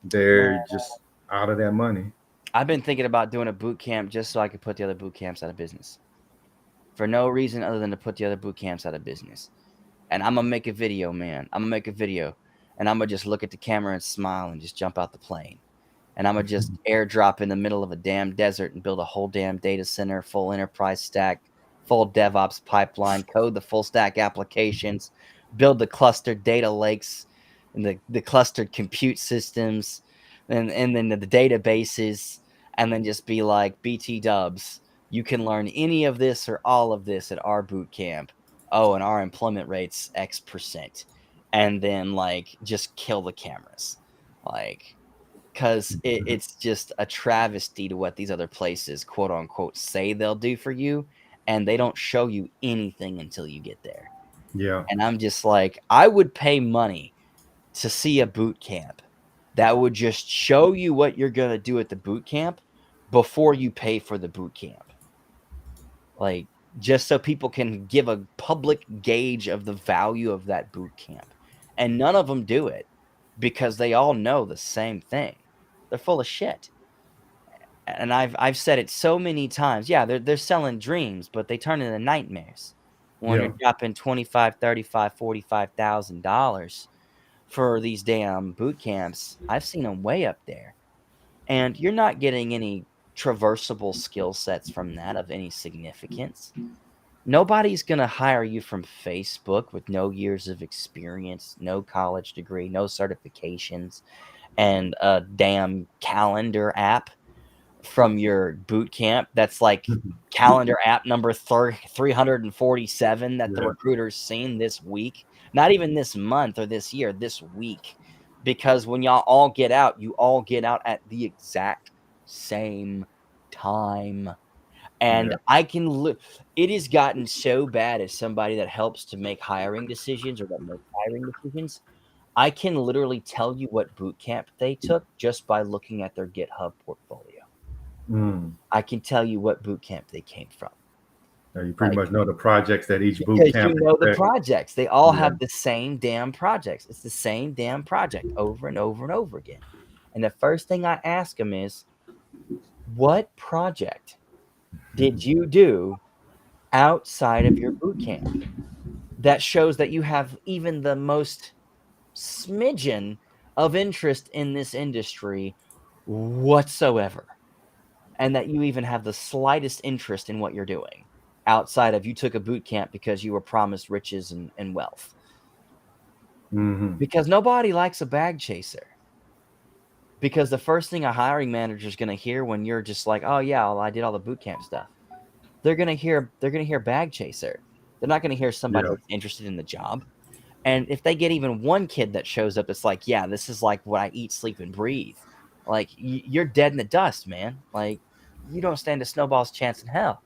they're just out of that money. I've been thinking about doing a boot camp just so I could put the other boot camps out of business. For no reason other than to put the other boot camps out of business. And I'm going to make a video, man. I'm going to make a video. And I'm going to just look at the camera and smile and just jump out the plane. And I'm going to just airdrop in the middle of a damn desert and build a whole damn data center, full enterprise stack, full DevOps pipeline, code the full stack applications, build the clustered data lakes and the clustered compute systems, and then the databases, and then just be like, BT dubs, you can learn any of this or all of this at our boot camp. Oh, and our employment rate's X%. And then like just kill the cameras. Like, because it's just a travesty to what these other places, quote unquote, say they'll do for you, and they don't show you anything until you get there. Yeah. And I'm just like, I would pay money to see a boot camp that would just show you what you're going to do at the boot camp before you pay for the boot camp. Like, just so people can give a public gauge of the value of that boot camp. And none of them do it because they all know the same thing. They're full of shit. And I've said it so many times. Yeah, they're selling dreams, but they turn into nightmares when Yeah. they're dropping $25, $35, $45,000 for these damn boot camps. I've seen them way up there. And you're not getting any traversable skill sets from that of any significance. Nobody's going to hire you from Facebook with no years of experience, no college degree, no certifications, and a damn calendar app from your boot camp that's like calendar app number 347 that the Yeah. recruiter's seen this week. Not even this month or this year, this week. Because when y'all all get out, you all get out at the exact same time. And Yeah. I can it has gotten so bad as somebody that helps to make hiring decisions or that makes hiring decisions. I can literally tell you what boot camp they took just by looking at their GitHub portfolio. Mm. I can tell you what boot camp they came from. Yeah, you pretty Like, much know the projects that each boot because camp you know the expects. projects. They all Yeah. have the same damn projects. It's the same damn project over and over and over again. And the first thing I ask them is, what project did you do outside of your boot camp that shows that you have even the most smidgen of interest in this industry whatsoever? And that you even have the slightest interest in what you're doing outside of you took a boot camp because you were promised riches and wealth. Mm-hmm. Because nobody likes a bag chaser. Because the first thing a hiring manager is going to hear when you're just like, oh yeah, well, I did all the boot camp stuff. They're going to hear bag chaser. They're not going to hear somebody Yeah. that's interested in the job. And if they get even one kid that shows up, it's like, yeah, this is like what I eat, sleep, and breathe. Like, you're dead in the dust, man. Like, you don't stand a snowball's chance in hell.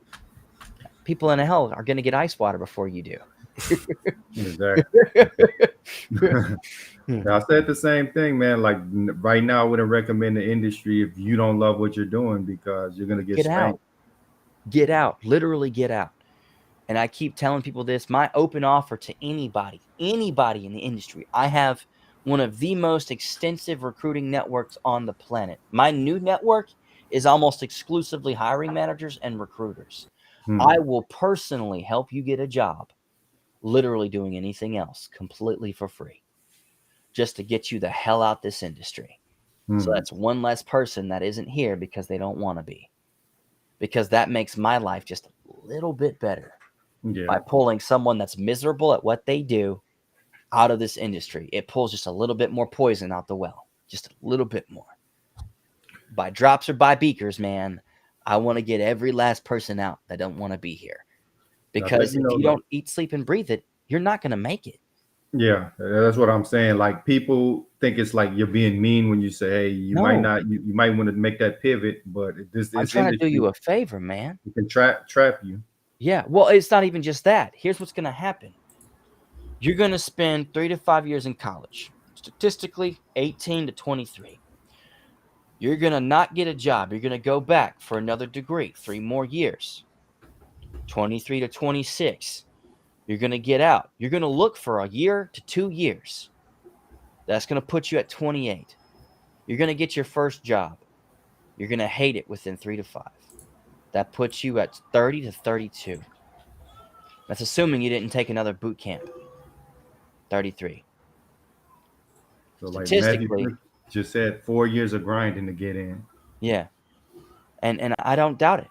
People in hell are going to get ice water before you do. Exactly. I said the same thing, man. Like right now, I wouldn't recommend the industry if you don't love what you're doing because you're gonna get Get spanked. out. Get out. Literally get out. And I keep telling people this, my open offer to anybody in the industry. I have one of the most extensive recruiting networks on the planet. My new network is almost exclusively hiring managers and recruiters. I will personally help you get a job, literally doing anything else completely for free, just to get you the hell out this industry. So that's one less person that isn't here because they don't want to be. Because that makes my life just a little bit better. Yeah. By pulling someone that's miserable at what they do out of this industry. It pulls just a little bit more poison out the well, just a little bit more. By drops or by beakers, man, I want to get every last person out that don't want to be here. Because if you don't eat, sleep, and breathe it, you're not going to make it. Yeah, that's what I'm saying. Like people think it's like you're being mean when you say, "Hey, you might No. not, you might want to make that pivot," but this I'm trying to do you a favor, man. it can trap you. Yeah, well, it's not even just that. Here's what's going to happen. You're going to spend 3 to 5 years in college. Statistically, 18 to 23. You're going to not get a job. You're going to go back for another degree, 3 more years. 23 to 26. You're going to get out. You're going to look for a year to 2 years. That's going to put you at 28. You're going to get your first job. You're going to hate it within 3 to 5. That puts you at 30 to 32. That's assuming you didn't take another boot camp. 33. So like Statistically, Magic just said, 4 years of grinding to get in. yeah. And I don't doubt it.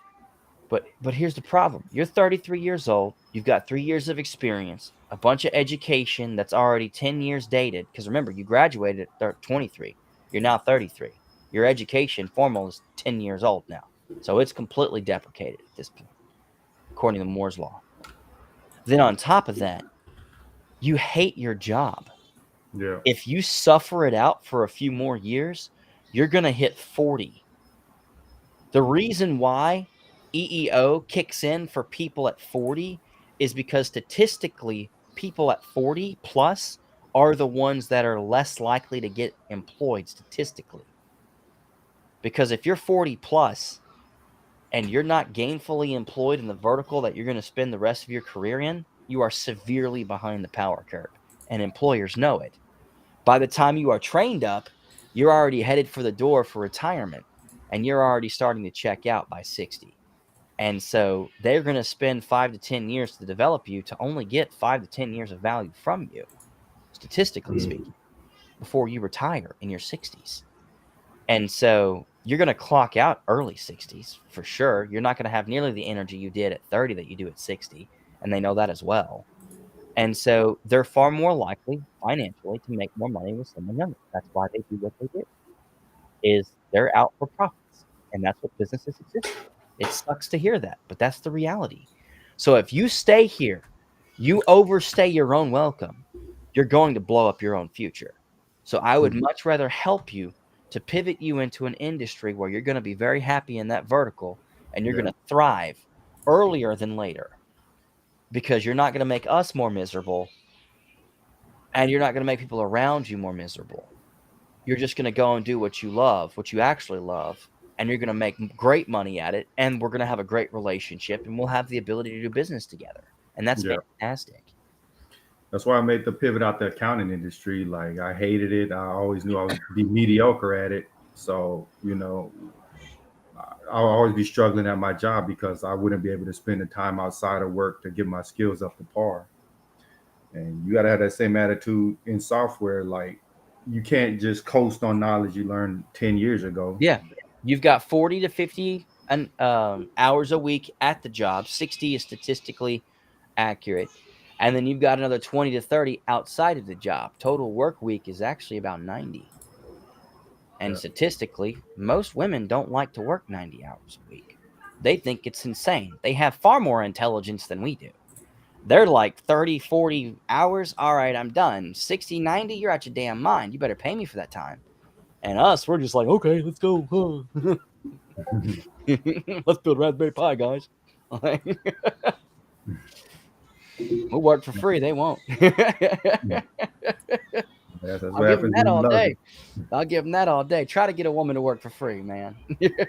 But here's the problem. You're 33 years old. You've got 3 years of experience, a bunch of education that's already 10 years dated. Because remember, you graduated at 23. You're now 33. Your education formal is 10 years old now. So it's completely deprecated at this point, according to Moore's Law. Then on top of that, you hate your job. Yeah. If you suffer it out for a few more years, you're going to hit 40. The reason why EEO kicks in for people at 40 is because statistically, people at 40 plus are the ones that are less likely to get employed statistically. Because if you're 40 plus and you're not gainfully employed in the vertical that you're going to spend the rest of your career in, you are severely behind the power curve, and employers know it. By the time you are trained up, you're already headed for the door for retirement, and you're already starting to check out by 60. And so they're going to spend 5 to 10 years to develop you to only get 5 to 10 years of value from you, statistically speaking, before you retire in your 60s. And so you're going to clock out early 60s for sure. You're not going to have nearly the energy you did at 30 that you do at 60. And they know that as well. And so they're far more likely financially to make more money with someone younger. That's why they do what they do, is they're out for profits. And that's what businesses exist for. It sucks to hear that, but that's the reality. So if you stay here, you overstay your own welcome, you're going to blow up your own future. So I would much rather help you to pivot you into an industry where you're going to be very happy in that vertical and you're going to thrive earlier than later, because you're not going to make us more miserable and you're not going to make people around you more miserable. You're just going to go and do what you love, what you actually love, and you're going to make great money at it, and we're going to have a great relationship, and we'll have the ability to do business together. And that's fantastic. That's why I made the pivot out the accounting industry. Like, I hated it. I always knew I would be mediocre at it. So, I'll always be struggling at my job because I wouldn't be able to spend the time outside of work to get my skills up to par. And you got to have that same attitude in software. Like, you can't just coast on knowledge you learned 10 years ago. Yeah. You've got 40 to 50 hours a week at the job. 60 is statistically accurate. And then you've got another 20 to 30 outside of the job. Total work week is actually about 90. And statistically, most women don't like to work 90 hours a week. They think it's insane. They have far more intelligence than we do. They're like 30, 40 hours. All right, I'm done. 60, 90, you're out your damn mind. You better pay me for that time. And us, we're just like, okay, let's go. Let's build Raspberry Pi, guys. We'll work for free. They won't. That's I'll what give them happens that when you all love day. I'll give them that all day. Try to get a woman to work for free, man. it.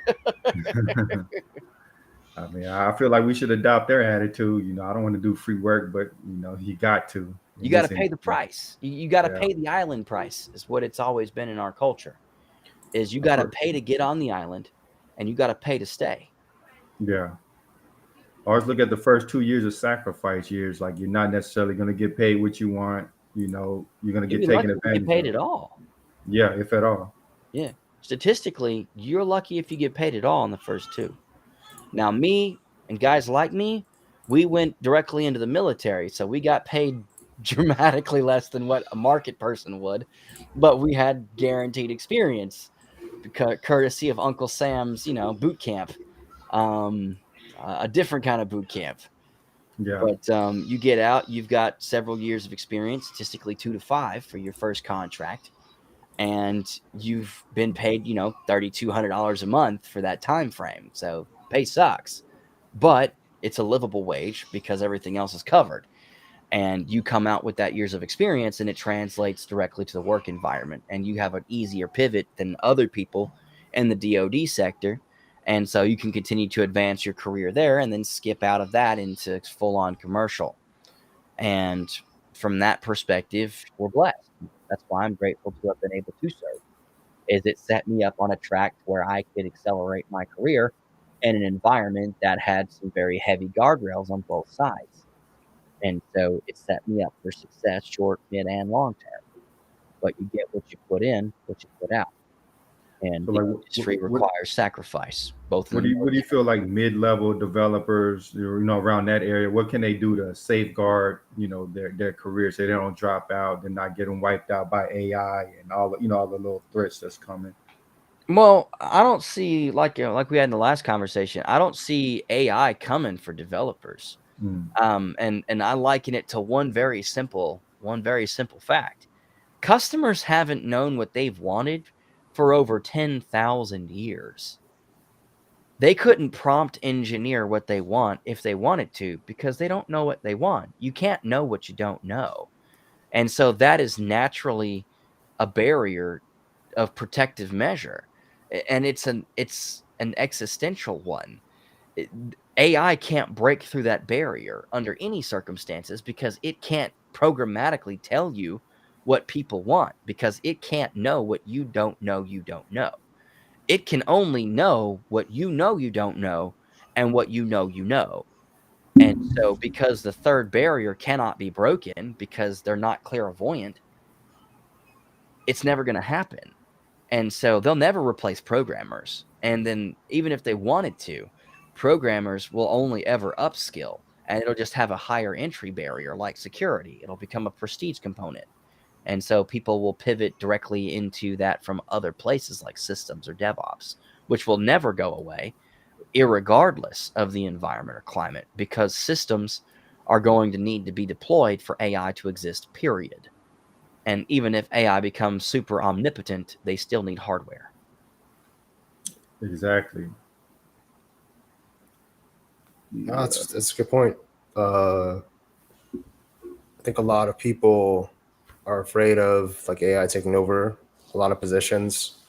I mean, I feel like we should adopt their attitude. I don't want to do free work, but you got to. You got to pay the price. You got to pay the island price, is what it's always been in our culture. Is you got to pay to get on the island, and you got to pay to stay. Yeah. I always look at the first 2 years of sacrifice years. Like, you're not necessarily going to get paid what you want. You're going to get taken advantage of. Get paid at all. Yeah, if at all. Yeah. Statistically, you're lucky if you get paid at all in the first 2. Now, me and guys like me, we went directly into the military, so we got paid dramatically less than what a market person would, but we had guaranteed experience courtesy of Uncle Sam's, boot camp, a different kind of boot camp. Yeah. But you get out, you've got several years of experience, statistically 2 to 5 for your first contract, and you've been paid, $3,200 a month for that time frame. So pay sucks, but it's a livable wage because everything else is covered. And you come out with that years of experience, and it translates directly to the work environment, and you have an easier pivot than other people in the DoD sector. And so you can continue to advance your career there and then skip out of that into full-on commercial. And from that perspective, we're blessed. That's why I'm grateful to have been able to serve, is it set me up on a track where I could accelerate my career in an environment that had some very heavy guardrails on both sides. And so it set me up for success, short, mid, and long term. But you get what you put in, what you put out. And the industry requires sacrifice. Both. What do you feel like mid-level developers, around that area? What can they do to safeguard, their careers so they don't drop out and not get them wiped out by AI and all the little threats that's coming? Well, I don't see, like we had in the last conversation, I don't see AI coming for developers. And I liken it to one very simple fact. Customers haven't known what they've wanted for over 10,000 years. They couldn't prompt engineer what they want if they wanted to, because they don't know what they want. You can't know what you don't know. And so that is naturally a barrier of protective measure. And it's an existential one. It, AI can't break through that barrier under any circumstances because it can't programmatically tell you what people want, because it can't know what you don't know you don't know. It can only know what you don't know, and what you know you know. And so because the third barrier cannot be broken because they're not clairvoyant, it's never going to happen. And so they'll never replace programmers. And then even if they wanted to, programmers will only ever upskill, and it'll just have a higher entry barrier like security. It'll become a prestige component. And so people will pivot directly into that from other places like systems or DevOps, which will never go away, irregardless of the environment or climate, because systems are going to need to be deployed for AI to exist, period. And even if AI becomes super omnipotent, they still need hardware. Exactly. No, that's a good point. I think a lot of people are afraid of like AI taking over a lot of positions,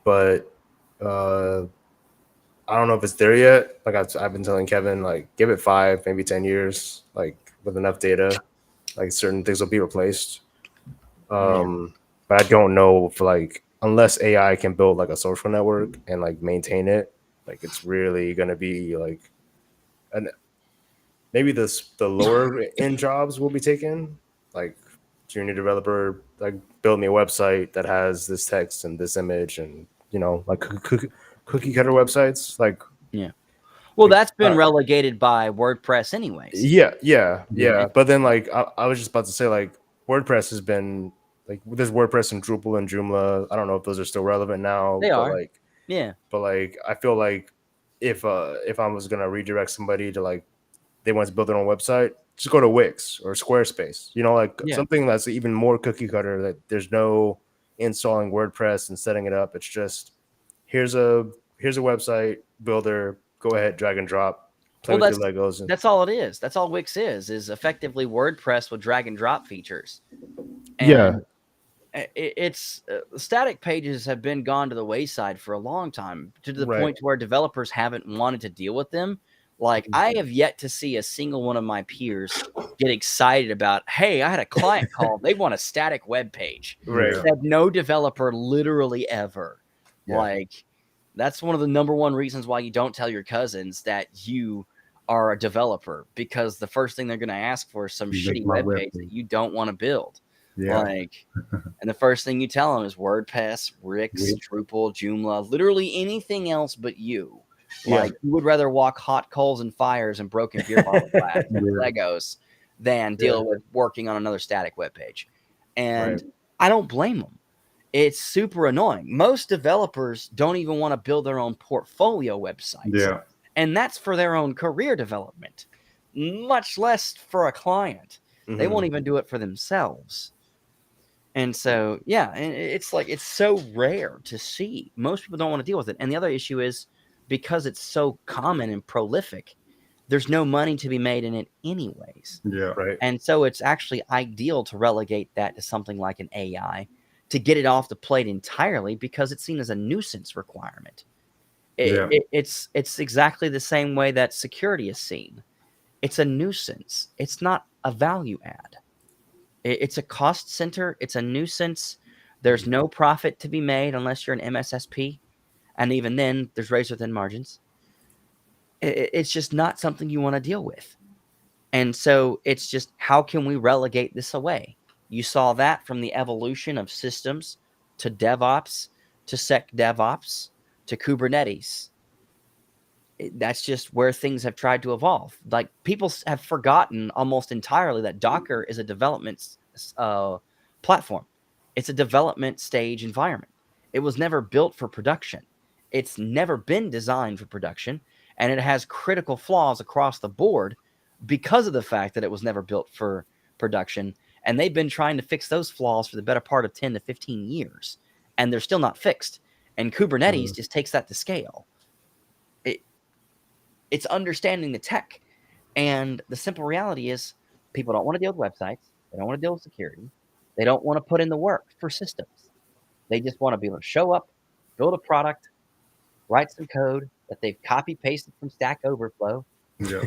but uh, I don't know if it's there yet. Like I've been telling Kevin, like give it 5, maybe 10 years, like with enough data, like certain things will be replaced. Yeah. But I don't know if like unless AI can build like a social network and like maintain it, like it's really gonna be like an maybe the lower end jobs will be taken, like junior developer, like build me a website that has this text and this image and like cookie cutter websites, Yeah. Well, like that's been relegated by WordPress anyways. yeah. But then like I was just about to say like WordPress has been like there's WordPress and Drupal and Joomla. I don't know if those are still relevant now, They but are. Yeah. I feel like if I was gonna redirect somebody to like they want to build their own website, just go to Wix or Squarespace. Like Yeah. something that's even more cookie cutter. That there's no installing WordPress and setting it up. It's just here's a website builder. Go ahead, drag and drop, play Well, with your Legos. that's all it is. That's all Wix is effectively WordPress with drag and drop features. Yeah, And it's static pages have been gone to the wayside for a long time, to the right. point where developers haven't wanted to deal with them. Like, I have yet to see a single one of my peers get excited about, hey, I had a client call, they want a static web page. Right. Said no developer literally ever. Yeah. Like, that's one of the number one reasons why you don't tell your cousins that you are a developer, because the first thing they're going to ask for is some shitty web page that you don't want to build. Yeah. Like, and the first thing you tell them is WordPress, Wix, Drupal, Joomla, literally anything else but you. Like, you would rather walk hot coals and fires and broken beer bottle glass with Legos than deal with working on another static web page. And I don't blame them. It's super annoying. Most developers don't even want to build their own portfolio websites. Yeah. And that's for their own career development, much less for a client. They won't even do it for themselves. And so, yeah, and it's like, it's so rare to see. Most people don't want to deal with it. And the other issue is because it's so common and prolific, there's no money to be made in it anyways. Yeah. Right. And so it's actually ideal to relegate that to something like an AI to get it off the plate entirely, because it's seen as a nuisance requirement. It's exactly the same way that security is seen. It's a nuisance. It's not a value add. It's a cost center. It's a nuisance. There's no profit to be made unless you're an MSSP. And even then, there's razor thin margins. It's just not something you want to deal with. And so it's just, how can we relegate this away? You saw that from the evolution of systems to DevOps to SecDevOps to Kubernetes. That's just where things have tried to evolve. Like, people have forgotten almost entirely that Docker is a development platform. It's a development stage environment. It was never built for production. It's never been designed for production, and it has critical flaws across the board because of the fact that it was never built for production. And they've been trying to fix those flaws for the better part of 10 to 15 years, and they're still not fixed. And Kubernetes just takes that to scale. It's understanding the tech. And the simple reality is, people don't want to deal with websites. They don't want to deal with security. They don't want to put in the work for systems. They just want to be able to show up, build a product, write some code that they've copy pasted from Stack Overflow, Yeah.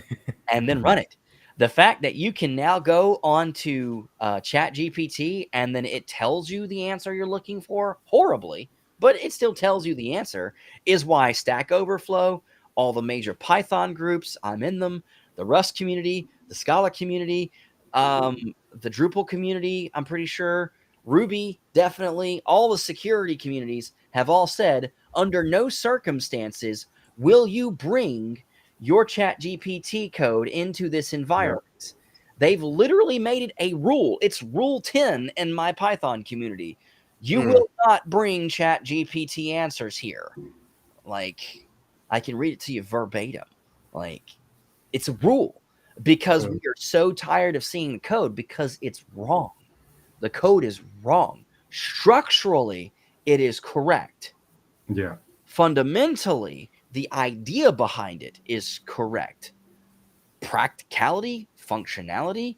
and then run it. The fact that you can now go onto Chat GPT and then it tells you the answer you're looking for horribly, but it still tells you the answer, is why Stack Overflow, all the major Python groups, I'm in them, the Rust community, the Scala community, the Drupal community, I'm pretty sure, Ruby, definitely, all the security communities have all said, under no circumstances will you bring your Chat GPT code into this environment. Yeah. They've literally made it a rule. It's rule 10 in my Python community. You will not bring Chat GPT answers here. Like, I can read it to you verbatim. Like, it's a rule because we are so tired of seeing the code because it's wrong. The code is wrong. Structurally, it is correct. Yeah. Fundamentally, the idea behind it is correct. Practicality, functionality,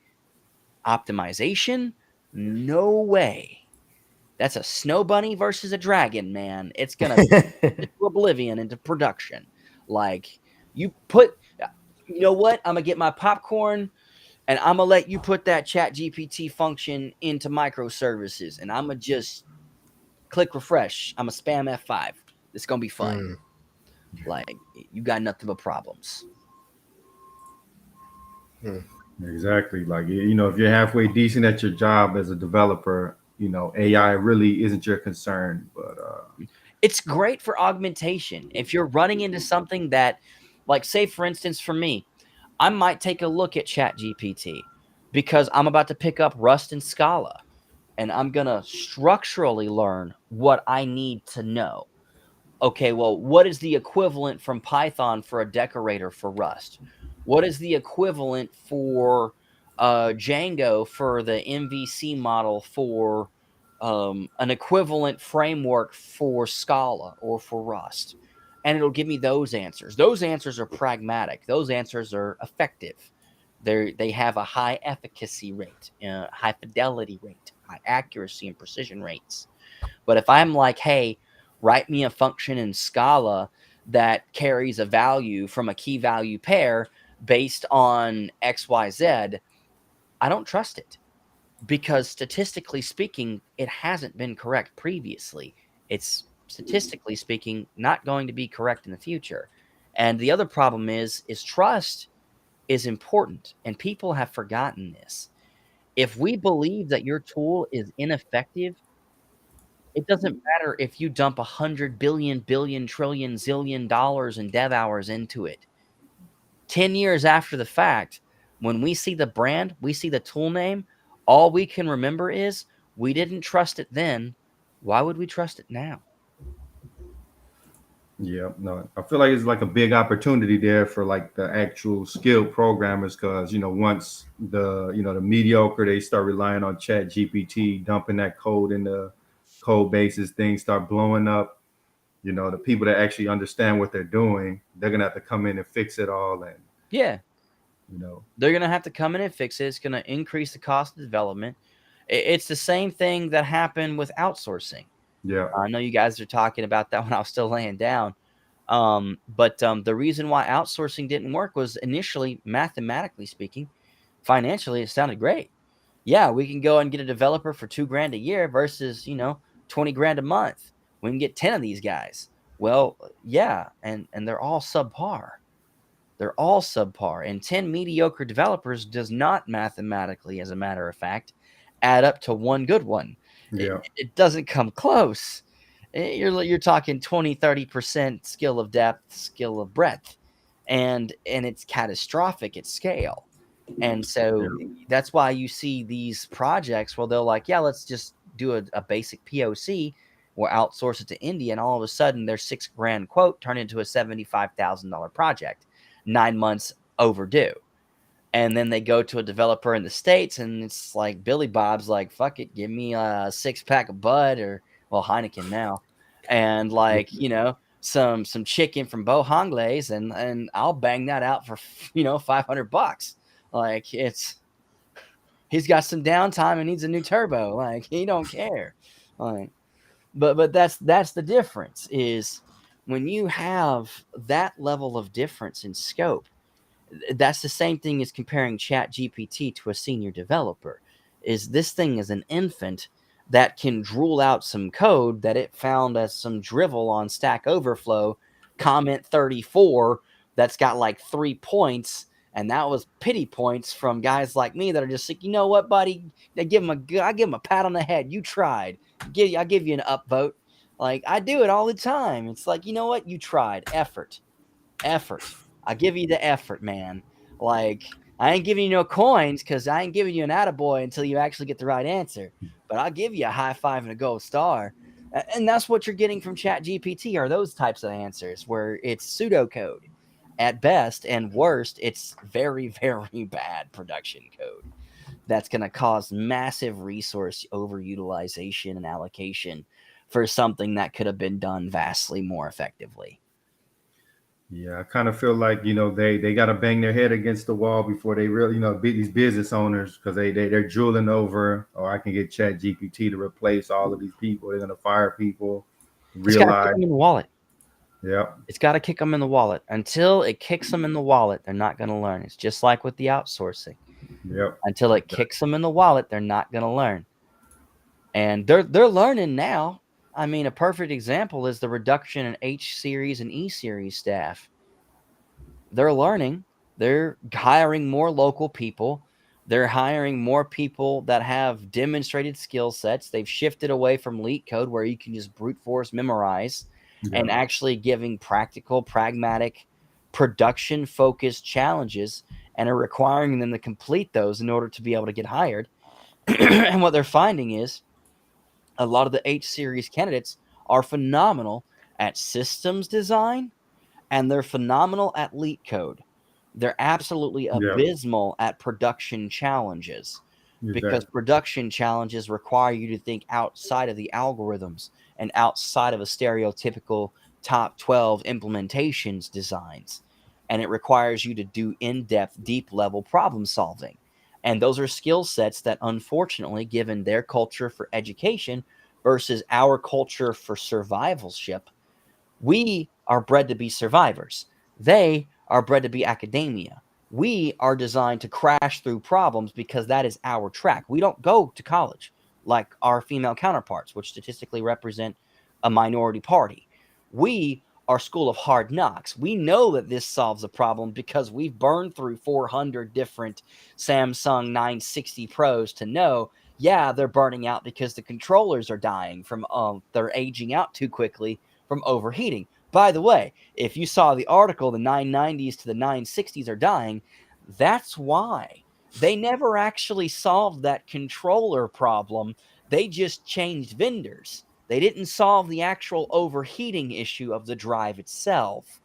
optimization, no way. That's a snow bunny versus a dragon, man. It's going to into oblivion, into production. Like, you know what? I'm going to get my popcorn and I'm going to let you put that Chat GPT function into microservices and I'm going to just click refresh. I'm going to spam F5. It's going to be fun. Like, you got nothing but problems. Exactly. Like, you know, if you're halfway decent at your job as a developer, you know, AI really isn't your concern. But it's great for augmentation. If you're running into something that, like, say, for instance, for me, I might take a look at Chat GPT because I'm about to pick up Rust and Scala, and I'm going to structurally learn what I need to know. Okay, well, what is the equivalent from Python for a decorator for Rust? What is the equivalent for Django for the MVC model for an equivalent framework for Scala or for Rust? And it'll give me those answers. Those answers are pragmatic. Those answers are effective. They have a high efficacy rate, high fidelity rate, high accuracy and precision rates. But if I'm like, hey, write me a function in Scala that carries a value from a key value pair based on XYZ, I don't trust it because statistically speaking, it hasn't been correct previously. It's statistically speaking not going to be correct in the future. And the other problem is trust is important, and people have forgotten this. If we believe that your tool is ineffective, it doesn't matter if you dump 100 billion, trillion, zillion dollars in dev hours into it. 10 years after the fact, when we see the brand, we see the tool name, all we can remember is we didn't trust it then. Why would we trust it now? yeah, no, I feel like it's like a big opportunity there for like the actual skilled programmers because, you know, once the mediocre, they start relying on Chat GPT, dumping that code in the code bases, things start blowing up. You know, the people that actually understand what they're doing, they're gonna have to come in and fix it all. And Yeah, you know, they're going to have to come in and fix it. It's going to increase the cost of development. It's the same thing that happened with outsourcing. yeah, I know you guys are talking about that when I was still laying down. But the reason why outsourcing didn't work was initially, mathematically speaking, financially, it sounded great. Yeah, we can go and get a developer for $2,000 a year versus, 20 grand a month. We can get 10 of these guys. Well, yeah, and they're all subpar. They're all subpar. And 10 mediocre developers does not mathematically, as a matter of fact, add up to one good one. yeah, It doesn't come close. You're talking 20, 30% skill of depth, skill of breadth. And it's catastrophic at scale. And so that's why you see these projects where they're like, yeah, let's just do a basic POC. We'll outsource it to India. And all of a sudden, their $6,000 quote turned into a $75,000 project, 9 months overdue. And then they go to a developer in the States and it's like Billy Bob's like, fuck it, give me a 6-pack of Bud or, well, Heineken now. And like, some chicken from Bo Hongles and I'll bang that out for, $500. Like it's He's got some downtime and needs a new turbo. Like, he don't care. Like, but that's the difference is when you have that level of difference in scope. That's the same thing as comparing Chat GPT to a senior developer. Is this thing is an infant that can drool out some code that it found as some drivel on Stack Overflow, comment 34, that's got like 3 points, and that was pity points from guys like me that are just like, you know what, buddy, I give him a pat on the head. You tried. I give you an upvote. Like, I do it all the time. It's like, you know what, you tried. Effort. I give you the effort, man. Like, I ain't giving you no coins because I ain't giving you an attaboy until you actually get the right answer. But I'll give you a high five and a gold star. And that's what you're getting from Chat GPT are those types of answers where it's pseudocode at best, and worst, it's very, very bad production code that's going to cause massive resource overutilization and allocation for something that could have been done vastly more effectively. Yeah, I kind of feel like they got to bang their head against the wall before they really beat these business owners because they're drooling over. Oh, I can get Chat GPT to replace all of these people. They're gonna fire people. It's got to kick Realize, them in the wallet. yep, It's got to kick them in the wallet. Until it kicks them in the wallet, they're not going to learn. It's just like with the outsourcing. yep, Until it kicks them in the wallet, they're not going to learn. And they're learning now. I mean, a perfect example is the reduction in H series and E series staff. They're learning. They're hiring more local people. They're hiring more people that have demonstrated skill sets. They've shifted away from leak code where you can just brute force memorize and yep. actually giving practical, pragmatic, production focused challenges and are requiring them to complete those in order to be able to get hired. And what they're finding is a lot of the H series candidates are phenomenal at systems design and they're phenomenal at leak code. They're absolutely Yeah, abysmal at production challenges because exactly. production challenges require you to think outside of the algorithms and outside of a stereotypical top 12 implementations designs. And it requires you to do in depth, deep level problem solving. And those are skill sets that, unfortunately, given their culture for education versus our culture for survivalship, we are bred to be survivors. They are bred to be academia. We are designed to crash through problems because that is our track. We don't go to college like our female counterparts, which statistically represent a minority party. We are school of hard knocks. We know that this solves a problem because we've burned through 400 different Samsung 960 Pros to know, yeah, they're burning out because the controllers are dying from they're aging out too quickly from overheating. By the way, if you saw the article, the 990s to the 960s are dying, that's why. They never actually solved that controller problem. They just changed vendors. They didn't solve the actual overheating issue of the drive itself.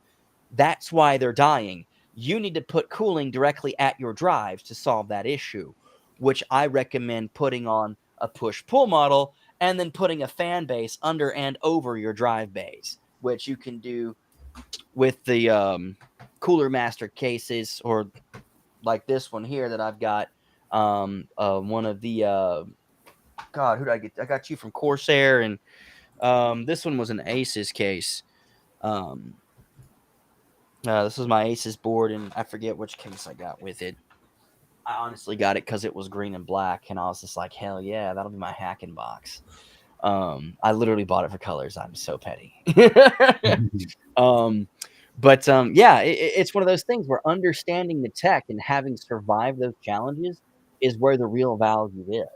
That's why they're dying. You need to put cooling directly at your drives to solve that issue, which I recommend putting on a push-pull model and then putting a fan base under and over your drive bays, which you can do with the Cooler Master cases, or like this one here that I've got. One of the God, who did I get? I got you from Corsair, and this one was an Aces case. Um, this was my Aces board, and I forget which case I got with it. I honestly got it because it was green and black, and I was just like, hell yeah, that'll be my hacking box. I literally bought it for colors. I'm so petty. um, yeah, it's one of those things where understanding the tech and having survived those challenges is where the real value is.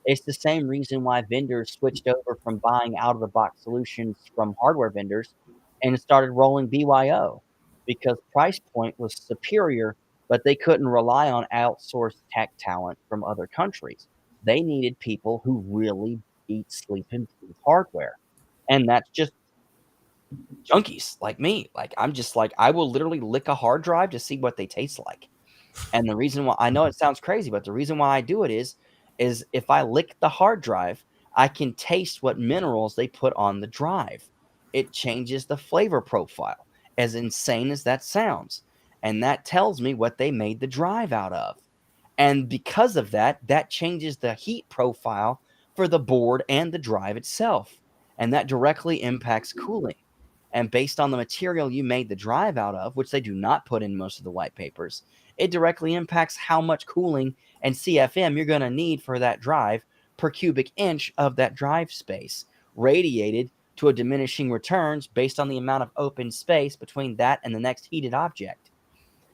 It's the same reason why vendors switched over from buying out of the box solutions from hardware vendors and started rolling BYO because price point was superior, but they couldn't rely on outsourced tech talent from other countries. They needed people who really eat, sleep, and breathe hardware. And that's just junkies like me. Like, I'm just like, I will literally lick a hard drive to see what they taste like. And the reason why, I know it sounds crazy, but the reason why I do it is if I lick the hard drive, I can taste what minerals they put on the drive. It changes the flavor profile, as insane as that sounds. And that tells me what they made the drive out of. And because of that, that changes the heat profile for the board and the drive itself. And that directly impacts cooling. And based on the material you made the drive out of, which they do not put in most of the white papers, it directly impacts how much cooling and CFM you're going to need for that drive per cubic inch of that drive space, radiated to a diminishing returns based on the amount of open space between that and the next heated object.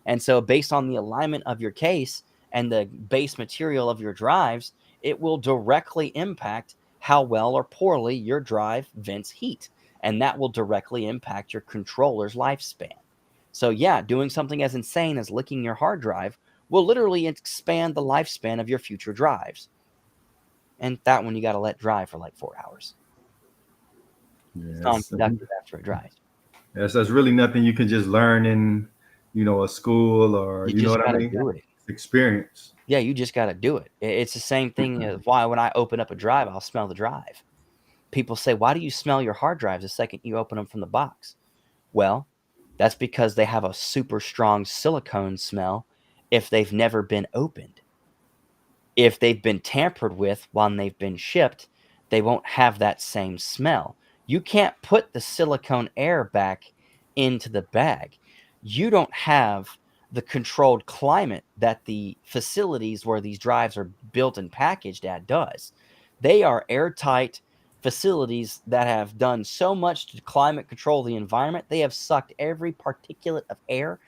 And so, based on the alignment of your case and the base material of your drives, it will directly impact how well or poorly your drive vents heat. And that will directly impact your controller's lifespan. So, yeah, doing something as insane as licking your hard drive will literally expand the lifespan of your future drives. And that one you got to let dry for like 4 hours. It's Yes, non-conductive after it dries. yes, that's really nothing you can just learn in, a school or You you know just what I got to mean? do it. It's experience. Yeah, you just got to do it. It's the same thing as why when I open up a drive, I'll smell the drive. People say, why do you smell your hard drives the second you open them from the box? Well, that's because they have a super strong silicone smell if they've never been opened. If they've been tampered with when they've been shipped, they won't have that same smell. You can't put the silicone air back into the bag. You don't have the controlled climate that the facilities where these drives are built and packaged at does. They are airtight facilities that have done so much to climate control the environment. They have sucked every particulate of air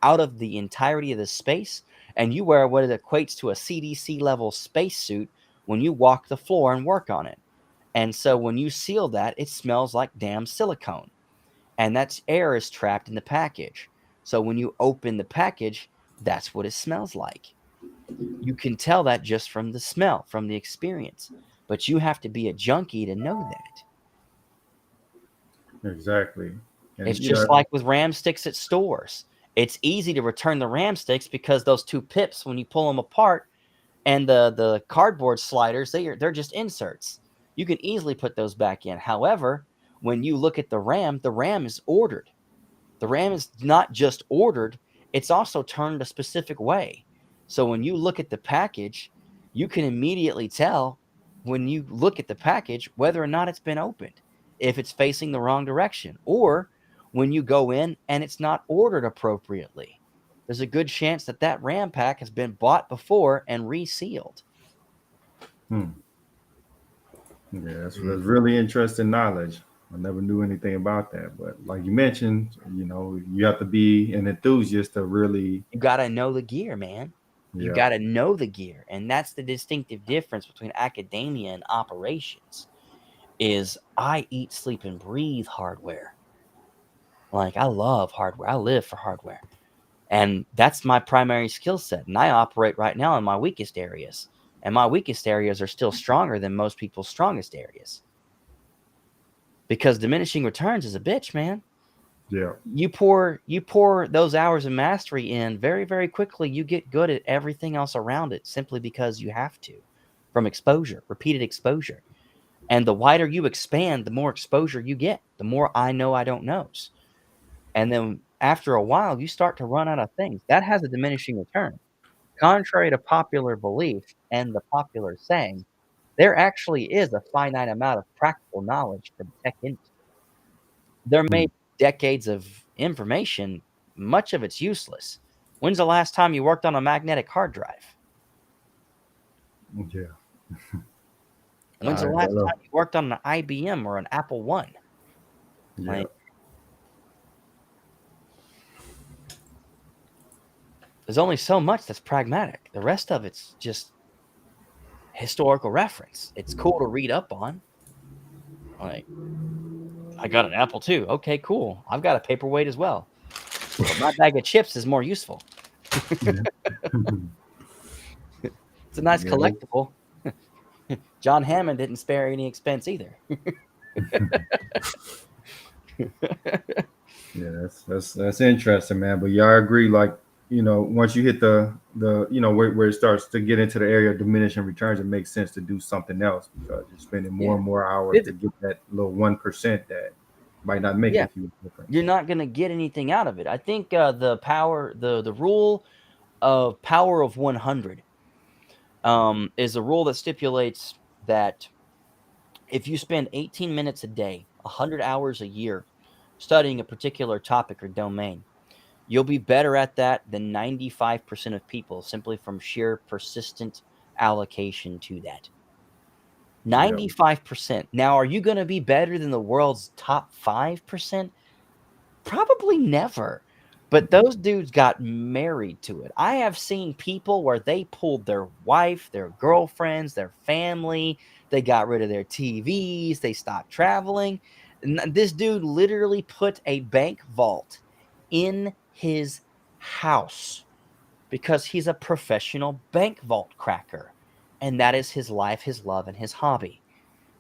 out of the entirety of the space, and you wear what it equates to a CDC level spacesuit when you walk the floor and work on it. And so when you seal that, it smells like damn silicone. And that air is trapped in the package. So when you open the package, that's what it smells like. You can tell that just from the smell, from the experience. But you have to be a junkie to know that. Exactly. It's And just like with RAM sticks at stores. It's easy to return the RAM sticks because those two pips, when you pull them apart, and the cardboard sliders, they're just inserts. You can easily put those back in. However, when you look at the RAM is ordered. The RAM is not just ordered, it's also turned a specific way. So when you look at the package, you can immediately tell when you look at the package whether or not it's been opened, if it's facing the wrong direction, or when you go in and it's not ordered appropriately. There's a good chance that that RAM pack has been bought before and resealed. yeah, that's really interesting knowledge. I never knew anything about that. But like you mentioned, you have to be an enthusiast to really, You got to know the gear, man. You yeah. got to know the gear. And that's the distinctive difference between academia and operations is I eat, sleep, and breathe hardware. Like, I love hardware. I live for hardware. And that's my primary skill set. And I operate right now in my weakest areas. And my weakest areas are still stronger than most people's strongest areas. Because diminishing returns is a bitch, man. Yeah. You pour those hours of mastery in very, very quickly. You get good at everything else around it simply because you have to, from exposure, repeated exposure. And the wider you expand, the more exposure you get, the more I know I don't knows. And then after a while, you start to run out of things. That has a diminishing return. Contrary to popular belief and the popular saying, there actually is a finite amount of practical knowledge for the tech industry. There may Hmm. be decades of information, much of it's useless. When's the last time you worked on a magnetic hard drive? Yeah. When's the I last know. time you worked on an IBM or an Apple One? Yeah. Like, there's only so much that's pragmatic. The rest of it's just historical reference. It's cool to read up on. Like, I got an Apple too. Okay, cool. I've got a paperweight as well. But my bag of chips is more useful. Yeah. It's a nice Yeah. collectible. John Hammond didn't spare any expense either. Yeah, that's interesting, man. But yeah, I agree. Like, once you hit the where it starts to get into the area of diminishing returns, it makes sense to do something else because you're spending more Yeah. and more hours to get that little 1% that might not make Yeah. a huge difference. You're not going to get anything out of it. I think the rule of power of 100 is a rule that stipulates that if you spend 18 minutes a day, 100 hours a year studying a particular topic or domain, you'll be better at that than 95% of people simply from sheer persistent allocation to that. Yep. 95%. Now, are you going to be better than the world's top 5%? Probably never. But those dudes got married to it. I have seen people where they pulled their wife, their girlfriends, their family, they got rid of their TVs, they stopped traveling. This dude literally put a bank vault in his house because he's a professional bank vault cracker. And that is his life, his love, and his hobby.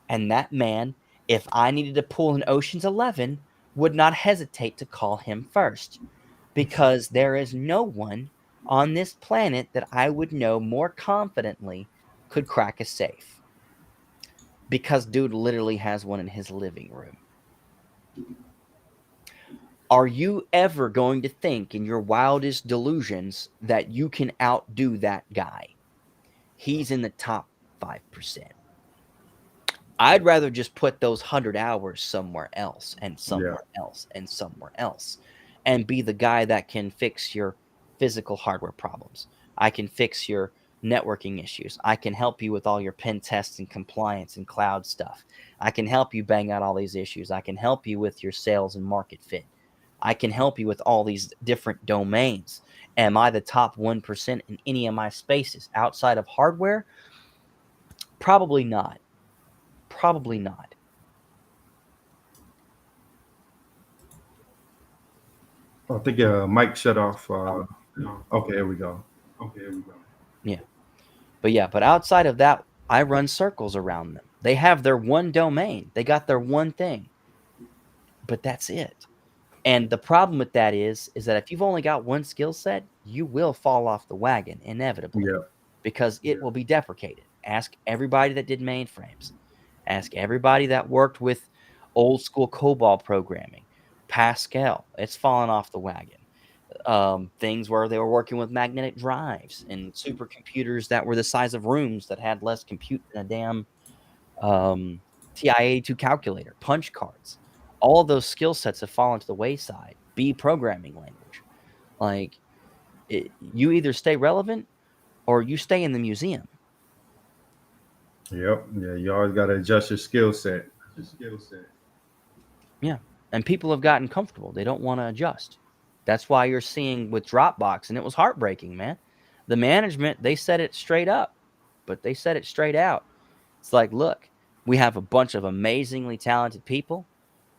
And that man, if I needed to pull an Ocean's 11, would not hesitate to call him first because there is no one on this planet that I would know more confidently could crack a safe because dude literally has one in his living room. Are you ever going to think in your wildest delusions that you can outdo that guy? He's in the top 5%. I'd rather just put those 100 hours somewhere else and Yeah. somewhere else and somewhere else and be the guy that can fix your physical hardware problems. I can fix your networking issues. I can help you with all your pen tests and compliance and cloud stuff. I can help you bang out all these issues. I can help you with your sales and market fit. I can help you with all these different domains. Am I the top 1% in any of my spaces outside of hardware? Probably not. Probably not. I think Mike shut off. Okay, here we go. Yeah. But outside of that, I run circles around them. They have their one domain. They got their one thing. But that's it. And the problem with that is that if you've only got one skill set, you will fall off the wagon inevitably Yeah. because it will be deprecated. Ask everybody that did mainframes. Ask everybody that worked with old school COBOL programming, Pascal. It's fallen off the wagon. Things where they were working with magnetic drives and supercomputers that were the size of rooms that had less compute than a damn TI-82 calculator, punch cards. All of those skill sets have fallen to the wayside. B programming language. Like you either stay relevant or you stay in the museum. Yep. Yeah. You always got to adjust your skill set. Yeah. And people have gotten comfortable. They don't want to adjust. That's why you're seeing with Dropbox, and it was heartbreaking, man. The management, they said it straight up, but they said it straight out. It's like, look, we have a bunch of amazingly talented people.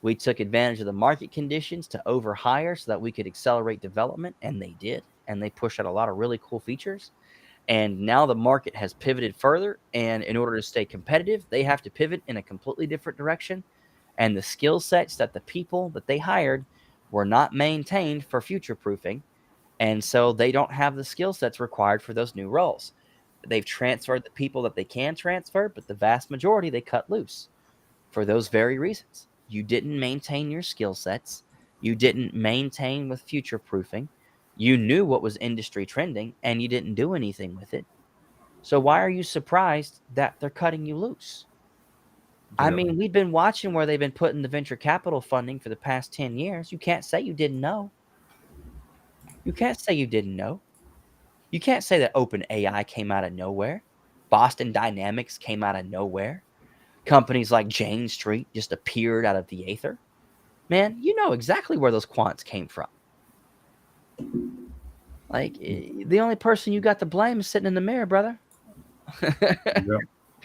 We took advantage of the market conditions to overhire so that we could accelerate development, and they did. And they pushed out a lot of really cool features. And now the market has pivoted further. And in order to stay competitive, they have to pivot in a completely different direction. And the skill sets that the people that they hired were not maintained for future proofing. And so they don't have the skill sets required for those new roles. They've transferred the people that they can transfer, but the vast majority they cut loose for those very reasons. You didn't maintain your skill sets. You didn't maintain with future proofing. You knew what was industry trending and you didn't do anything with it. So why are you surprised that they're cutting you loose? I Yep. mean, we've been watching where they've been putting the venture capital funding for the past 10 years. You can't say you didn't know. You can't say you didn't know. You can't say that OpenAI came out of nowhere. Boston Dynamics came out of nowhere. Companies like Jane Street just appeared out of the aether. Man, you know exactly where those quants came from. Like, the only person you got to blame is sitting in the mirror, brother. Yep.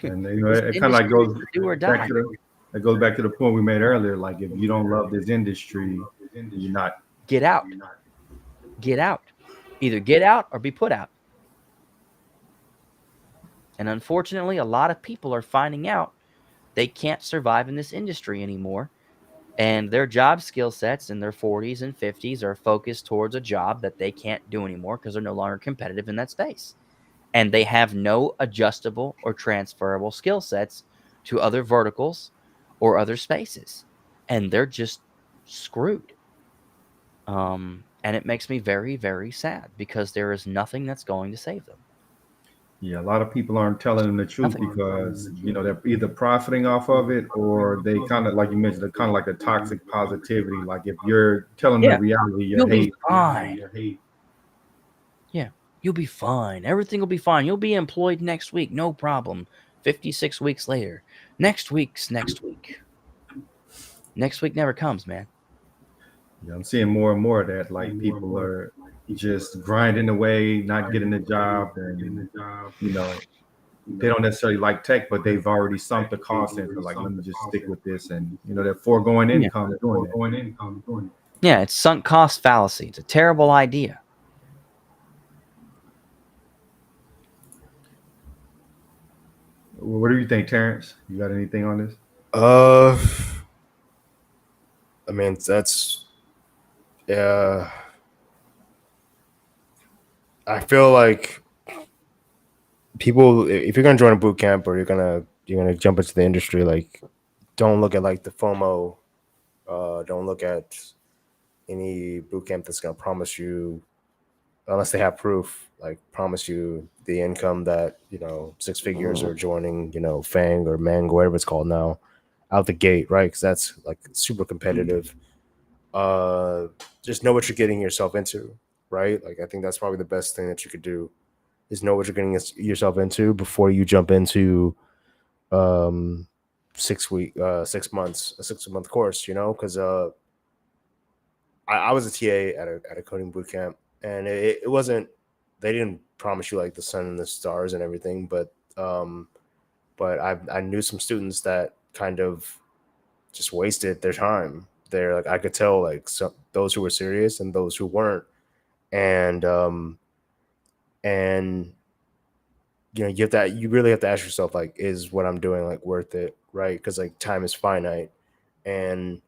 And This it kind of like industry is goes do or back die. to it goes back to the point we made earlier. Like if you don't love this industry, you're not. Get out. Get out. Either get out or be put out. And unfortunately, a lot of people are finding out they can't survive in this industry anymore. And their job skill sets in their 40s and 50s are focused towards a job that they can't do anymore because they're no longer competitive in that space. And they have no adjustable or transferable skill sets to other verticals or other spaces. And they're just screwed. And it makes me very, very sad because there is nothing that's going to save them. Yeah, a lot of people aren't telling them the truth Nothing. because they're either profiting off of it or they kind of like you mentioned, kind of like the toxic positivity. Like if you're telling them the Yeah, reality, you you'll be hate. fine. Yeah, you'll be fine. Everything will be fine. You'll be employed next week, no problem. 56 weeks later. Next week's next week. Next week never comes, man. Yeah, I'm seeing more and more of that. Like people are just grinding away, not getting a job, and you know they don't necessarily like tech, but they've already sunk the cost in. So like, let me just stick with this, and they're foregoing Yeah. income doing that. Yeah, it's sunk cost fallacy. It's a terrible idea. What do you think, Terrence? You got anything on this? Uh, I mean, that's yeah. I feel like people, if you're gonna join a boot camp or you're gonna jump into the industry, like, don't look at like the FOMO. Don't look at any boot camp that's gonna promise you, unless they have proof, like promise you the income that six figures or joining Fang or Mang, whatever it's called now, out the gate, right? Because that's like super competitive. Uh, just know what you're getting yourself into, right? Like I think that's probably the best thing that you could do is know what you're getting yourself into before you jump into um 6 months, a 6 month course, because I was a TA at a coding boot camp, and it wasn't. They didn't promise you like the sun and the stars and everything, but I knew some students that kind of just wasted their time. They're like I could tell like those who were serious and those who weren't, and you really have to ask yourself like, is what I'm doing like worth it, right? Because like time is finite, and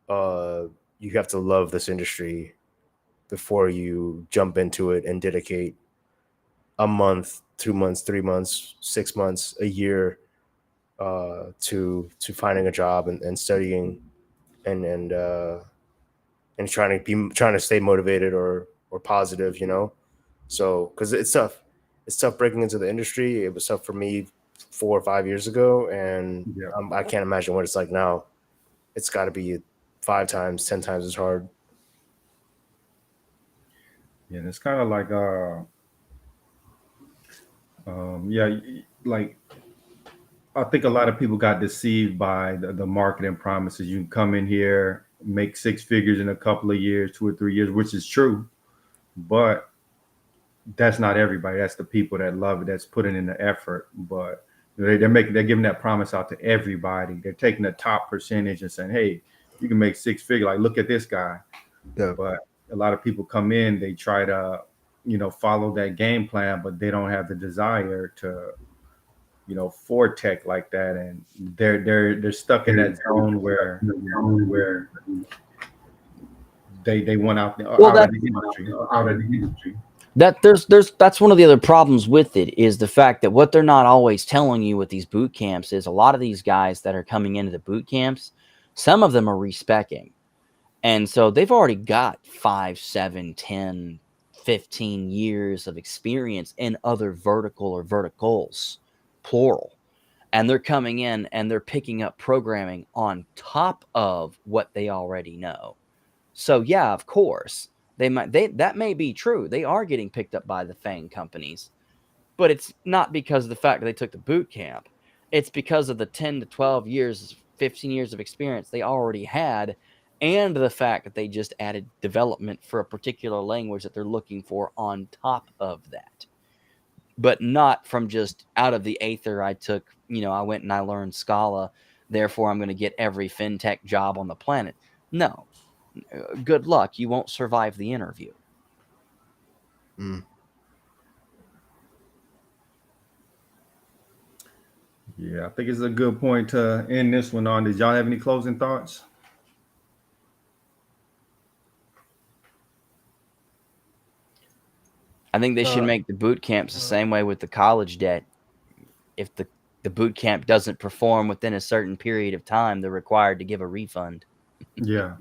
uh, you have to love this industry before you jump into it and dedicate a month, 2 months, 3 months, 6 months, a year to finding a job and studying and trying to stay motivated or positive, So because it's tough breaking into the industry. It was tough for me 4 or 5 years ago, and Yeah, I can't imagine what it's like now. It's got to be 5 times, 10 times as hard. yeah. It's kind of like yeah, like I think a lot of people got deceived by the marketing promises. You can come in here, make six figures in a couple of years, 2 or 3 years, which is true, but that's not everybody. That's the people that love it, that's putting in the effort. But they're giving that promise out to everybody. They're taking the top percentage and saying, "Hey, you can make six figures. Like, look at this guy." Yeah. But a lot of people come in, they try to, follow that game plan, but they don't have the desire to, for tech like that, and they're stuck in that zone where they want Well, out of the industry. that's one of the other problems with it is the fact that what they're not always telling you with these boot camps is a lot of these guys that are coming into the boot camps, some of them are respecking. And so they've already got 5, 7, 10, 15 years of experience in other vertical or verticals, plural. And they're coming in and they're picking up programming on top of what they already know. So yeah, of course, that may be true. They are getting picked up by the FANG companies, but it's not because of the fact that they took the boot camp. It's because of the 10 to 12 years, 15 years of experience they already had, and the fact that they just added development for a particular language that they're looking for on top of that. But not from just out of the aether. I went and I learned Scala, therefore I'm going to get every fintech job on the planet. No, good luck. You won't survive the interview. Mm. Yeah, I think it's a good point to end this one on. Did y'all have any closing thoughts? I think they should Uh, make the boot camps the same way with the college debt. If the boot camp doesn't perform within a certain period of time, they're required to give a refund. Yeah,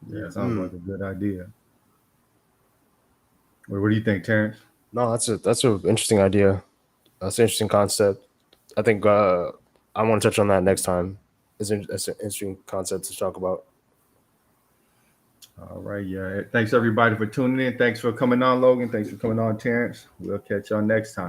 yeah, sounds mm. like a good idea. What do you think, Terrence? No, that's a interesting idea. That's an interesting concept. I think I want to touch on that next time. It's an interesting concept to talk about. All right, yeah. Thanks everybody for tuning in. Thanks for coming on, Logan. Thanks for coming on, Terrence. We'll catch y'all next time.